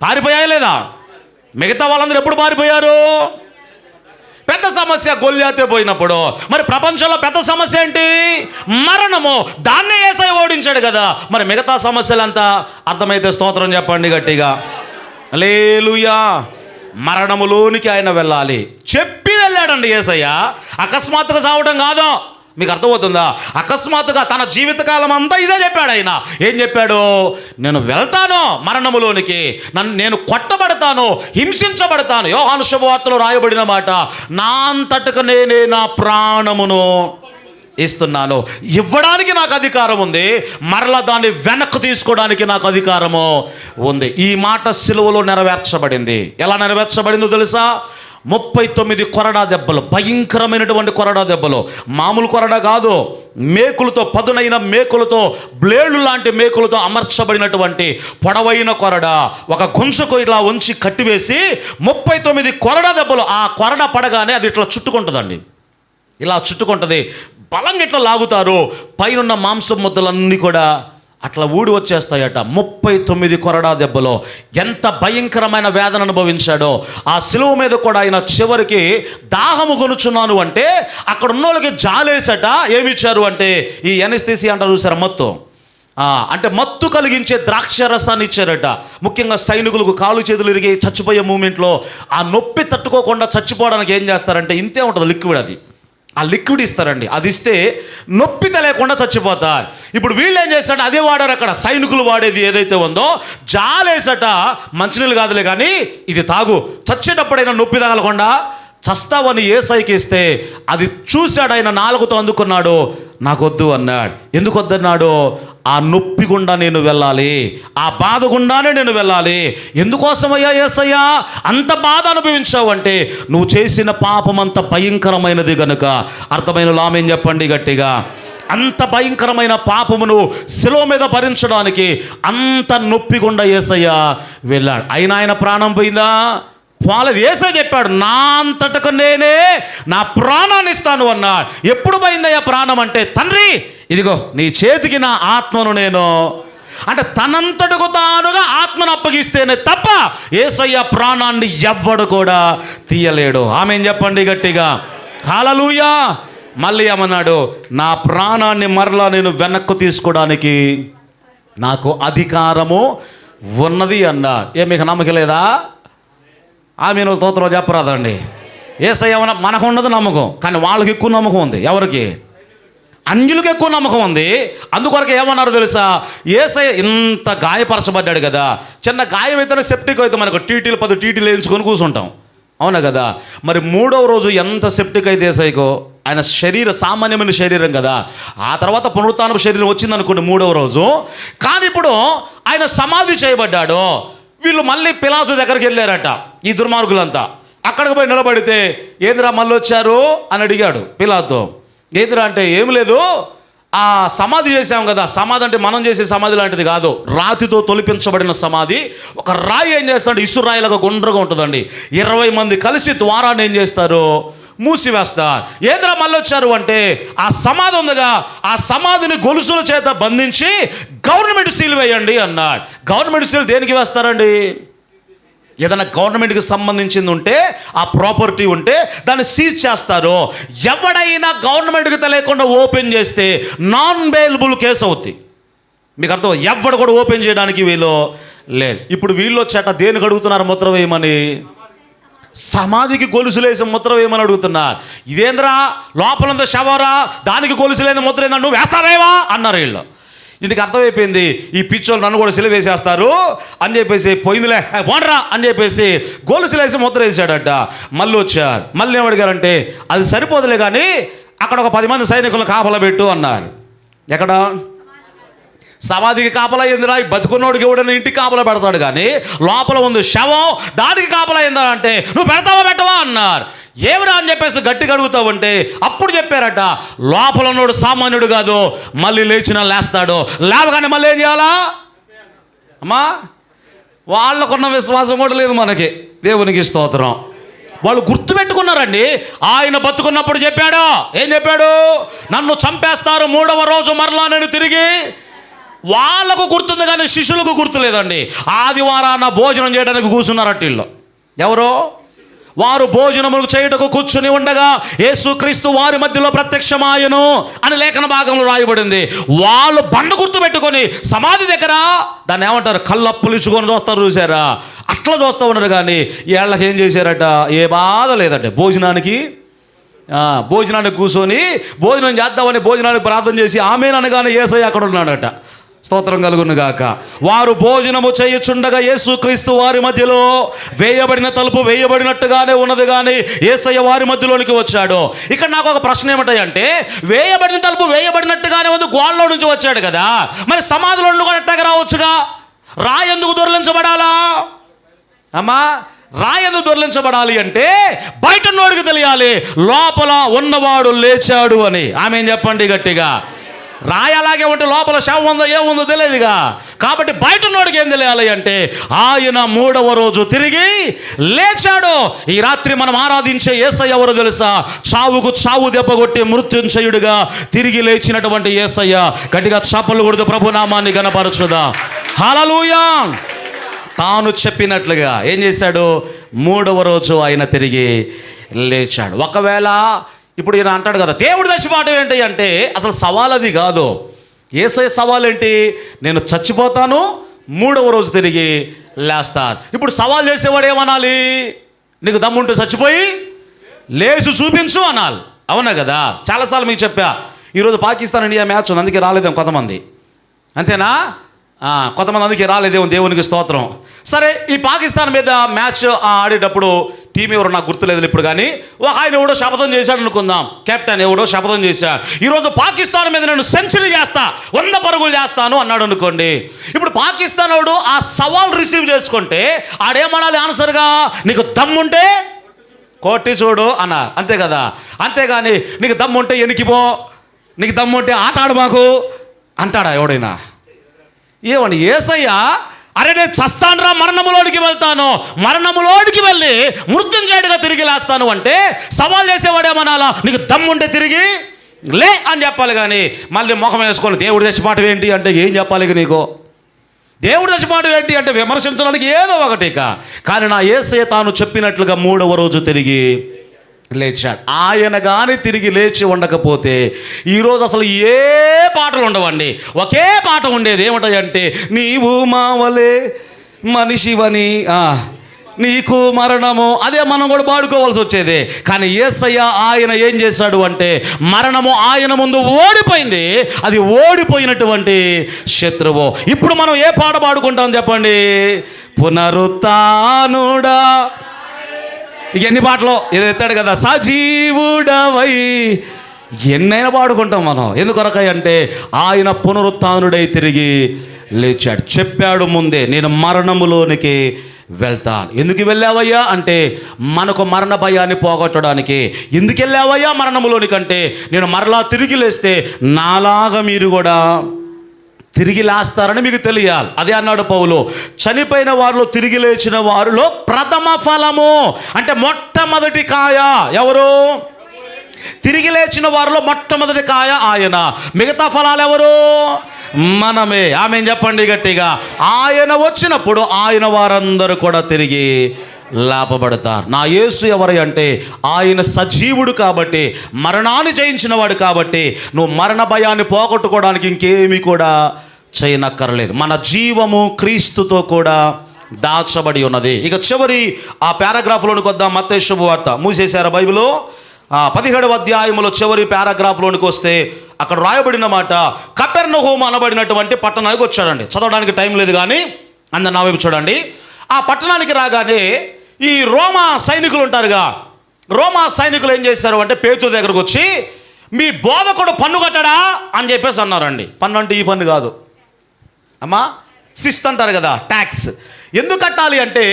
పారిపోయాయి లేదా? మిగతా వాళ్ళందరూ ఎప్పుడు పారిపోయారు? పెద్ద సమస్య గొల్యాతే పోయినప్పుడు. మరి ప్రపంచంలో పెద్ద సమస్య ఏంటి? మరణము. దాన్నే యేసయ్య ఓడించాడు కదా. మరి మిగతా సమస్యలంతా అర్థమైతే స్తోత్రం చెప్పండి గట్టిగా. హల్లెలూయా. మరణములోనికి ఆయన వెళ్ళాలి చెప్పి వెళ్ళాడండి యేసయ్య. అకస్మాత్తుగా చావడం కాదు. మీకు అర్థమవుతుందా? అకస్మాత్తుగా తన జీవితకాలం అంతా ఇదే చెప్పాడు ఆయన. ఏం చెప్పాడు? నేను వెళ్తాను మరణములోనికి, నేను కొట్టబడతాను, హింసించబడతాను. యోహాను శుభవార్తలో రాయబడిన మాట, నా అంతటకు నేనే నా ప్రాణమును ఇస్తున్నాను. ఇవ్వడానికి నాకు అధికారం ఉంది, మరలా దాన్ని వెనక్కి తీసుకోవడానికి నాకు అధికారము ఉంది. ఈ మాట సిలువలో నెరవేర్చబడింది. ఎలా నెరవేర్చబడిందో తెలుసా? 39 కొరడా దెబ్బలు, భయంకరమైనటువంటి కొరడా దెబ్బలు. మామూలు కొరడా కాదు, మేకులతో, పదునైన మేకులతో, బ్లేడ్లు లాంటి మేకులతో అమర్చబడినటువంటి పొడవైన కొరడా. ఒక గుంజకు ఇలా ఉంచి కట్టివేసి 39 కొరడా దెబ్బలు. ఆ కొరడా పడగానే అది ఇట్లా చుట్టుకుంటుందండి, ఇలా చుట్టుకుంటుంది. బలంగా ఇట్లా లాగుతారు, పైనున్న మాంసం ముద్దలన్నీ కూడా అట్లా ఊడి వచ్చేస్తాయట. 39 కొరడా దెబ్బలో ఎంత భయంకరమైన వేదన అనుభవించాడో. ఆ సిలువ మీద కూడా ఆయన చివరికి దాహము కొనుచున్నాను అంటే అక్కడ ఉన్న వాళ్ళకి జాలేసట. ఏమిచ్చారు అంటే ఈ ఎనస్థీసియా అంటారు చూసారా, మత్తు, అంటే మత్తు కలిగించే ద్రాక్ష రసాన్ని ఇచ్చారట. ముఖ్యంగా సైనికులకు కాలు చేతులు ఇరిగి చచ్చిపోయే మూమెంట్లో ఆ నొప్పి తట్టుకోకుండా చచ్చిపోవడానికి ఏం చేస్తారంటే ఇంతే ఉంటుంది లిక్విడ్, అది ఆ లిక్విడ్ ఇస్తారండి. అది ఇస్తే నొప్పి తెలియకుండా చచ్చిపోతారు. ఇప్పుడు వీళ్ళు ఏం చేస్తారంటే అదే వాడారు అక్కడ. సైనికులు వాడేది ఏదైతే ఉందో జాలేసట, మంచినీళ్ళు కాదులే కానీ ఇది తాగు, చచ్చేటప్పుడైనా నొప్పి తగలకుండా చస్తావని యేసయ్యకి ఇస్తే అది చూశాడు ఆయన, నాలుగుతో అందుకున్నాడు, నాకొద్దు అన్నాడు. ఎందుకు వద్దన్నాడు? ఆ నొప్పి గుండా నేను వెళ్ళాలి, ఆ బాధ గుండానే నేను వెళ్ళాలి. ఎందుకోసమయ్యా యేసయ్యా అంత బాధ అనుభవించావు అంటే నువ్వు చేసిన పాపం అంత భయంకరమైనది గనుక. అర్థమైన లామేం చెప్పండి గట్టిగా. అంత భయంకరమైన పాపమును శిలువ మీద భరించడానికి అంత నొప్పి గుండా యేసయ్య వెళ్ళాడు. అయినా ఆయన ప్రాణం పోయిందా? పోలేదు. యేసయ్య చెప్పాడు, నా అంతటకు నేనే నా ప్రాణాన్ని ఇస్తాను అన్నాడు. ఎప్పుడు పోయిందయ్యా ప్రాణం అంటే, తండ్రి ఇదిగో నీ చేతికి నా ఆత్మను నేను, అంటే తనంతటకు తానుగా ఆత్మను అప్పగిస్తేనే తప్ప యేసయ్య ప్రాణాన్ని ఎవ్వడు కూడా తీయలేడు. ఆమేన్ చెప్పండి గట్టిగా. హల్లెలూయా. మళ్ళీ ఏమన్నాడు? నా ప్రాణాన్ని మరలా నేను వెనక్కు తీసుకోవడానికి నాకు అధికారము ఉన్నది అన్నాడు. మీకు నమ్మకం లేదా? ఆమెను స్తోత్రం చెప్పరాదండి. యేసయ్య మనకు ఉన్నది నమ్మకం, కానీ వాళ్ళకి ఎక్కువ నమ్మకం ఉంది. ఎవరికి? అన్యులకు ఎక్కువ నమ్మకం ఉంది. అందుకొరకు ఏమన్నారు తెలుసా? యేసయ్య ఇంత గాయపరచబడ్డాడు కదా, చిన్న గాయం అయితేనే సెప్టిక్ అయితే మనకు 10 టీటీలు వేయించుకొని కూర్చుంటాం, అవునా కదా? మరి 3వ రోజు ఎంత సెప్టిక్ అయితే యేసయ్యకో, ఆయన సామాన్యమైన శరీరం కదా. ఆ తర్వాత పునరుత్థానపు శరీరం వచ్చిందనుకోండి 3వ రోజు. కానీ ఇప్పుడు ఆయన సమాధి చేయబడ్డాడు. వీళ్ళు మళ్ళీ పిలాతు దగ్గరికి వెళ్ళారట, ఈ దుర్మార్గులంతా. అక్కడికి పోయి నిలబడితే ఏదిరా మళ్ళీ వచ్చారు అని అడిగాడు పిలాతు. ఏదిరా అంటే ఏమి లేదు, ఆ సమాధి చేసాం కదా. సమాధి అంటే మనం చేసే సమాధి లాంటిది కాదు, రాతితో తొలిపించబడిన సమాధి. ఒక రాయి ఏం చేస్తాడు, ఇసురాయిలాగా గుండ్రగా ఉంటుందండి. 20 మంది కలిసి ద్వారాన్ని ఏం చేస్తారు, మూసివేస్తారు. ఏదిరా మళ్ళీ వచ్చారు అంటే ఆ సమాధి ఉందిగా, ఆ సమాధిని గొలుసుల చేత బంధించి గవర్నమెంట్ సీల్ వేయండి అన్నాడు. గవర్నమెంట్ సీల్ దేనికి వేస్తారండి? ఏదైనా గవర్నమెంట్కి సంబంధించింది ఉంటే, ఆ ప్రాపర్టీ ఉంటే దాన్ని సీజ్ చేస్తారు. ఎవడైనా గవర్నమెంట్కి తెలియకుండా ఓపెన్ చేస్తే నాన్ బెయిలబుల్ కేసు అవుతుంది. మీకు అర్థం? ఎవడు కూడా ఓపెన్ చేయడానికి వీళ్ళు లేదు. ఇప్పుడు వీళ్ళు వచ్చేట దేనికి అడుగుతున్నారు? ముద్ర వేయమని. సమాధికి గొలుసులేసి ముద్ర వేయమని అడుగుతున్నారు. ఇదేంద్రా లోపలంతా శవరా, దానికి గొలుసులేని ముద్ర ఏందా, నువ్వు వేస్తావేవా అన్నారు వీళ్ళు. ఇంటికి అర్థమైపోయింది, ఈ పిచ్చోళ్ళు నన్ను కూడా సిలువ వేసేస్తారు అని చెప్పేసి పోయిందిలే పోండ్రా అని చెప్పేసి గొలుసులేసి ముద్ర వేసాడట. మళ్ళీ వచ్చారు. మళ్ళీ ఏమడిగారంటే అది సరిపోదులే కానీ అక్కడ ఒక 10 మంది సైనికులు కాపలా పెట్టు అన్నారు. ఎక్కడ? సమాధికి కాపలా అయిందిరా, బతుకున్నోడికి ఎవడన్నా ఇంటికి కాపలా పెడతాడు, కానీ లోపల ఉంది శవం, దానికి కాపలా అయిందా అంటే నువ్వు పెడతావా పెట్టవా అన్నారు. ఏమిరా అని చెప్పేసి గట్టిగా అడుగుతావంటే అప్పుడు చెప్పారట, లోపల ఉన్నోడు సామాన్యుడు కాదు, మళ్ళీ లేచినా లేస్తాడు, లేవగానే మళ్ళీ ఏం చేయాలా అమ్మా? వాళ్ళకున్న విశ్వాసం కూడా లేదు మనకి. దేవునికి స్తోత్రం. వాళ్ళు గుర్తుపెట్టుకున్నారండి. ఆయన బతుకున్నప్పుడు చెప్పాడు, ఏం చెప్పాడు? నన్ను చంపేస్తారు, 3వ రోజు మరలా నేను తిరిగి. వాళ్ళకు గుర్తుంది కానీ శిష్యులకు గుర్తు లేదండి. ఆదివారాన భోజనం చేయడానికి కూర్చున్నారట వీళ్ళు. ఎవరో వారు భోజనములు చేయుటకు కూర్చుని ఉండగా యేసుక్రీస్తు వారి మధ్యలో ప్రత్యక్షమాయను అని లేఖన భాగంలో రాయబడింది. వాళ్ళు బండ గుర్తు పెట్టుకొని సమాధి దగ్గర దాన్ని ఏమంటారు, కళ్ళప్పులిచ్చుకొని చూస్తారు, చూసారా? అట్లా చూస్తూ ఉన్నారు. కానీ వీళ్ళకి ఏం చేశారట, ఏ బాధ లేదంటే భోజనానికి కూర్చొని భోజనం చేద్దామని భోజనానికి ప్రార్థన చేసి ఆమెను అనగానే యేసయ్య అక్కడ ఉన్నాడట. స్తోత్రం కలుగును గాక. వారు భోజనము చేయుచుండగా యేసుక్రీస్తు వారి మధ్యలో వేయబడిన తలుపు వేయబడినట్టుగానే ఉన్నది, కానీ యేసయ్య వారి మధ్యలోనికి వచ్చాడు. ఇక్కడ నాకు ఒక ప్రశ్న ఏమిటంటే, వేయబడిన తలుపు వేయబడినట్టుగానే ఉంది, గోడలో నుంచి వచ్చాడు కదా, మరి సమాధిలో కూడా ఎట్టగా రావచ్చుగా? రాయి ఎందుకు దొర్లించబడాలా అమ్మా? రాయి ఎందుకు దొర్లించబడాలి అంటే బయట నోడికి తెలియాలి లోపల ఉన్నవాడు లేచాడు అని. ఆమె చెప్పండి గట్టిగా. రాయి అలాగే ఉంటే లోపల శవం ఉందో ఏముందో తెలియదుగా. కాబట్టి బయట నోడికి ఏం తెలియాలి అంటే ఆయన 3వ రోజు తిరిగి లేచాడు. ఈ రాత్రి మనం ఆరాధించే యేసయ్య ఎవరు తెలుసా? చావుకు చావు దెబ్బగొట్టి మృత్యుంజయుడిగా తిరిగి లేచినటువంటి యేసయ్య. గట్టిగా చప్పలు కొడుతూ ప్రభు నామాన్ని గణపరచుదా. హల్లెలూయా. తాను చెప్పినట్లుగా ఏం చేశాడు? 3వ రోజు ఆయన తిరిగి లేచాడు. ఒకవేళ ఇప్పుడు ఈయన అంటాడు కదా, దేవుడు చచ్చిపోవడం ఏంటి అంటే అసలు సవాల్ అది కాదు. యేసయ్య సవాల్ ఏంటి? నేను చచ్చిపోతాను, 3వ రోజు తిరిగి లేస్తాను. ఇప్పుడు సవాల్ చేసేవాడు ఏమనాలి? నీకు దమ్ముంటే చచ్చిపోయి లేచి చూపించు అనాలి. అవునా కదా? చాలాసార్లు మీకు చెప్పా, ఈరోజు పాకిస్తాన్ ఇండియా మ్యాచ్ ఉంది, అందుకే రాలేదేమో కొంతమంది. అంతేనా? కొంతమంది అందుకే రాలేదేమో, దేవునికి స్తోత్రం. సరే, ఈ పాకిస్తాన్ మీద మ్యాచ్ ఆడేటప్పుడు టీం ఎవరు నాకు గుర్తులేదు ఇప్పుడు, కానీ ఒక ఆయన ఎవడో శపథం చేశాడు అనుకుందాం, కెప్టెన్ ఎవడో శపథం చేశాడు, ఈరోజు పాకిస్తాన్ మీద నేను సెంచరీ చేస్తా, 100 పరుగులు చేస్తాను అన్నాడు అనుకోండి. ఇప్పుడు పాకిస్తాన్ వాడు ఆ సవాల్ రిసీవ్ చేసుకుంటే ఆడేమనాలి ఆన్సర్గా? నీకు దమ్ముంటే కొట్టి చూడు అన్న, అంతే కదా. అంతేగాని నీకు దమ్ముంటే ఎనికిపో, నీకు దమ్ముంటే ఆట ఆడు మాకు అంటాడా ఎవడైనా? ఏమండి యేసయ్య, అరే నేను చస్తానురా, మరణములోనికి వెళ్తాను, మరణములోనికి వెళ్ళి మృత్యుంజయుడిగా తిరిగి లేస్తాను అంటే సవాల్ చేసేవాడేమనాలా? నీకు దమ్ముంటే తిరిగి లే అని చెప్పాలి. కానీ మళ్ళీ ముఖం వేసుకొని దేవుడు చచ్చిపోవటం ఏంటి అంటే ఏం చెప్పాలి నీకు? దేవుడు చచ్చిపోవడం ఏంటి అంటే విమర్శించడానికి ఏదో ఒకటి. కానీ నా యేసయ్య తాను చెప్పినట్లుగా 3వ రోజు తిరిగి లేచాడు. ఆయన కానీ తిరిగి లేచి ఉండకపోతే ఈరోజు అసలు ఏ పాటలు ఉండవండి. ఒకే పాట ఉండేది, ఏమిటంటే నీవు మావలే మనిషివని నీకు మరణము. అదే మనం కూడా పాడుకోవాల్సి వచ్చేది. కానీ యేసయ్య ఆయన ఏం చేశాడు అంటే మరణము ఆయన ముందు ఓడిపోయింది. అది ఓడిపోయినటువంటి శత్రువు. ఇప్పుడు మనం ఏ పాట పాడుకుంటాం చెప్పండి? పునరుత్థానుడా. ఇక ఎన్ని పాటలు ఇది ఎత్తాడు కదా, సజీవుడవై, ఎన్నైనా పాడుకుంటాం మనం. ఎందుకొరకై అంటే ఆయన పునరుత్థానుడై తిరిగి లేచాడు. చెప్పాడు ముందే, నేను మరణములోనికి వెళ్తాను. ఎందుకు వెళ్ళావయ్యా అంటే మనకు మరణ భయాన్ని పోగొట్టడానికి. ఎందుకు వెళ్ళావయ్యా మరణములోనికి అంటే నేను మరలా తిరిగి లేస్తే నాలాగా మీరు కూడా తిరిగి లేస్తారని మీకు తెలియాలి. అదే అన్నాడు పౌలు, చనిపోయిన వారిలో తిరిగి లేచిన వారిలో ప్రథమ ఫలము అంటే మొట్టమొదటి కాయ ఎవరు? తిరిగి లేచిన వారిలో మొట్టమొదటి కాయ ఆయన. మిగతా ఫలాలు ఎవరు? మనమే. ఆమె చెప్పండి గట్టిగా. ఆయన వచ్చినప్పుడు ఆయన వారందరూ కూడా తిరిగి లేపబడతారు. నా యేసు ఎవరు అంటే ఆయన సజీవుడు కాబట్టి, మరణాన్ని జయించిన వాడు కాబట్టి నువ్వు మరణ భయాన్ని పోగొట్టుకోవడానికి ఇంకేమీ కూడా చేయనక్కర్లేదు. మన జీవము క్రీస్తుతో కూడా దాచబడి ఉన్నది. ఇక చివరి ఆ పారాగ్రాఫ్లోనికి వద్దాం. మత్తయి శుభవార్త మూసేశారా బైబిల్? 17వ అధ్యాయంలో చివరి పారాగ్రాఫ్లోనికి వస్తే అక్కడ రాయబడిన మాట, కపెర్నహూము అనబడినటువంటి పట్టణానికి వచ్చాడండి. చదవడానికి టైం లేదు కానీ అందరు నా వైపు చూడండి. ఆ పట్టణానికి రాగానే ఈ రోమా సైనికులు ఉంటారుగా, రోమా సైనికులు ఏం చేశారు అంటే పేతురు దగ్గరకు వచ్చి, మీ బోధకుడు పన్ను కట్టడా అని చెప్పేసి అన్నారండి. పన్ను అంటే ఈ పన్ను కాదు అమ్మా, శిస్తు అంటారు కదా, ట్యాక్స్. ఎందుకు కట్టాలి అంటే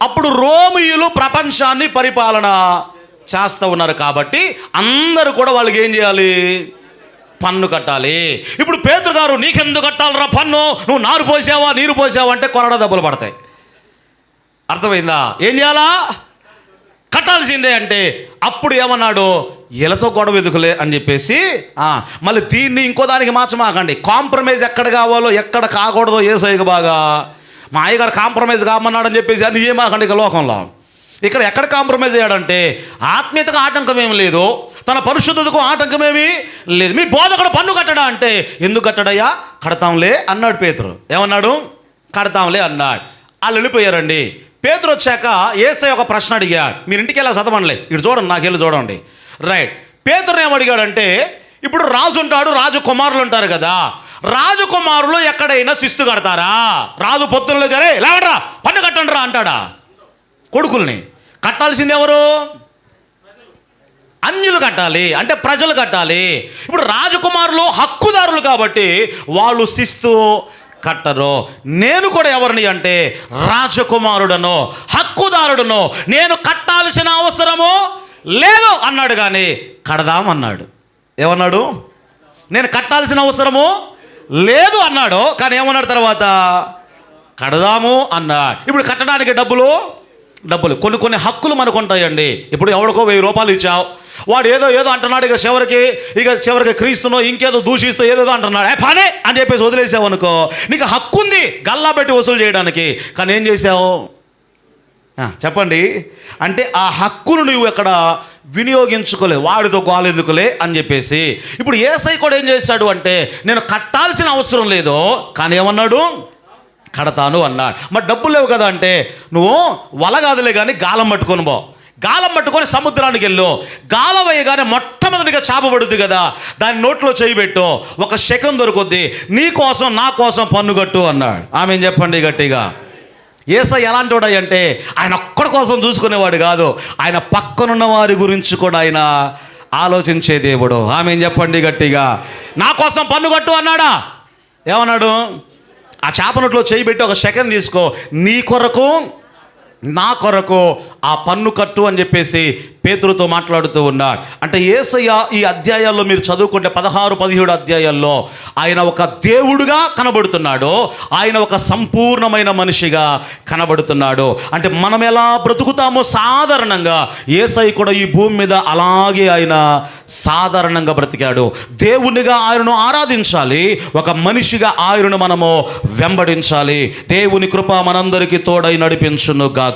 అప్పుడు రోమియులు ప్రపంచాన్ని పరిపాలన చేస్తూ ఉన్నారు కాబట్టి అందరూ కూడా వాళ్ళకి ఏం చేయాలి? పన్ను కట్టాలి. ఇప్పుడు పేతురు గారు, నీకెందుకు కట్టాలరా పన్ను, నువ్వు నారు పోసావా నీరు పోసావా అంటే కొరడా దెబ్బలు పడతాయి. అర్థమైందా? ఏం చేయాలా? కట్టాల్సిందే అంటే అప్పుడు ఏమన్నాడు? ఇలతో గొడవ ఎదుకులే అని చెప్పేసి మళ్ళీ దీన్ని ఇంకో దానికి మార్చమాకండి. కాంప్రమైజ్ ఎక్కడ కావాలో ఎక్కడ కాకూడదో యేసయ్యకు బాగా. మా అయ్యగారు కాంప్రమైజ్ కామన్నాడని చెప్పేసి అని ఏమాకండి ఇక లోకంలో. ఇక్కడ ఎక్కడ కాంప్రమైజ్ అయ్యాడంటే ఆత్మీయతకు ఆటంకం ఏమి లేదు, తన పరిశుద్ధతకు ఆటంకమేమీ లేదు. మీ బోధకుడు పన్ను కట్టడా అంటే ఎందుకు కట్టడయ్యా? కడతాంలే అన్నాడు పేతురు. ఏమన్నాడు? కడతాంలే అన్నాడు. వాళ్ళు వెళ్ళిపోయారండి. పేతురు వచ్చాక యేసయ్య ఒక ప్రశ్న అడిగాడు. మీరు ఇంటికి వెళ్ళా చదవండిలే, ఇటు చూడండి, నాకెళ్ళి చూడండి. రైట్. పేతురు ఏమడిగాడంటే ఇప్పుడు రాజు ఉంటాడు, రాజు కుమారులు ఉంటారు కదా, రాజకుమారులు ఎక్కడైనా శిస్తు కడతారా? రాజు పొత్తుల్లో సరే లేవట్రా పన్ను కట్టండి రా అంటాడా? కొడుకుల్ని కట్టాల్సింది ఎవరు? అన్యులు కట్టాలి, అంటే ప్రజలు కట్టాలి. ఇప్పుడు రాజకుమారులు హక్కుదారులు కాబట్టి వాళ్ళు శిస్తు కట్టరు. నేను కూడా ఎవరిని అంటే రాజకుమారుడను, హక్కుదారుడును, నేను కట్టాల్సిన అవసరము లేదు అన్నాడు. కానీ కడదామన్నాడు. ఏమన్నాడు? నేను కట్టాల్సిన అవసరము లేదు అన్నాడు. కానీ ఏమన్నాడు తర్వాత? కడదాము అన్నాడు. ఇప్పుడు కట్టడానికి డబ్బులు కొన్ని హక్కులు మనకు ఉంటాయండి. ఇప్పుడు ఎవరికో 1000 రూపాయలు ఇచ్చావు, వాడు ఏదో అంటున్నాడు. చివరికి క్రీస్తునో ఇంకేదో దూషిస్తూ ఏదేదో అంటున్నాడు. పనే అని చెప్పేసి వదిలేసావు అనుకో, నీకు హక్కు ఉంది గల్లా పెట్టి వసూలు చేయడానికి. కానీ ఏం చేసావు చెప్పండి? అంటే ఆ హక్కును నువ్వు ఎక్కడ వినియోగించుకోలేదు. వాడితో గోలెందుకులే అని చెప్పేసి ఇప్పుడు యేసయ్య కూడా ఏం చేశాడు అంటే నేను కట్టాల్సిన అవసరం లేదు, కానీ ఏమన్నాడు? కడతాను అన్నాడు. మరి డబ్బులు లేవు కదా అంటే నువ్వు వల కాదులే కానీ గాలం పట్టుకొని పో. గాలం పట్టుకొని సముద్రానికి వెళ్ళు. గాలం వేయగానే మొట్టమొదటిగా చేప పడుద్ది కదా, దాని నోట్లో చేయి పెట్టు, ఒక శకం దొరుకుద్ది. నీ కోసం నా కోసం పన్ను కట్టు అన్నాడు. ఆమె చెప్పండి గట్టిగా. యేసయ్య ఎలాంటి వాడు అంటే ఆయన ఒక్కడి కోసం చూసుకునేవాడు కాదు, ఆయన పక్కనున్న వారి గురించి కూడా ఆయన ఆలోచించే దేవుడు. ఆమె చెప్పండి గట్టిగా. నా కోసం పన్ను కట్టు అన్నాడా? ఏమన్నాడు? ఆ చేప నోట్లో చేయి పెట్టి ఒక సెకండ్ తీసుకో, నీ కొరకు నా కొరకు ఆ పన్ను కట్టు అని చెప్పేసి పేతురుతో మాట్లాడుతూ ఉన్నాడు. అంటే యేసయ్య ఈ అధ్యాయాల్లో మీరు చదువుకుంటే 16-17 అధ్యాయాల్లో ఆయన ఒక దేవుడుగా కనబడుతున్నాడు, ఆయన ఒక సంపూర్ణమైన మనిషిగా కనబడుతున్నాడు. అంటే మనం ఎలా బ్రతుకుతామో సాధారణంగా యేసయ్య కూడా ఈ భూమి మీద అలాగే ఆయన సాధారణంగా బ్రతికాడు. దేవునిగా ఆయనను ఆరాధించాలి, ఒక మనిషిగా ఆయనను మనము వెంబడించాలి. దేవుని కృప మనందరికీ తోడై నడిపించును గాక.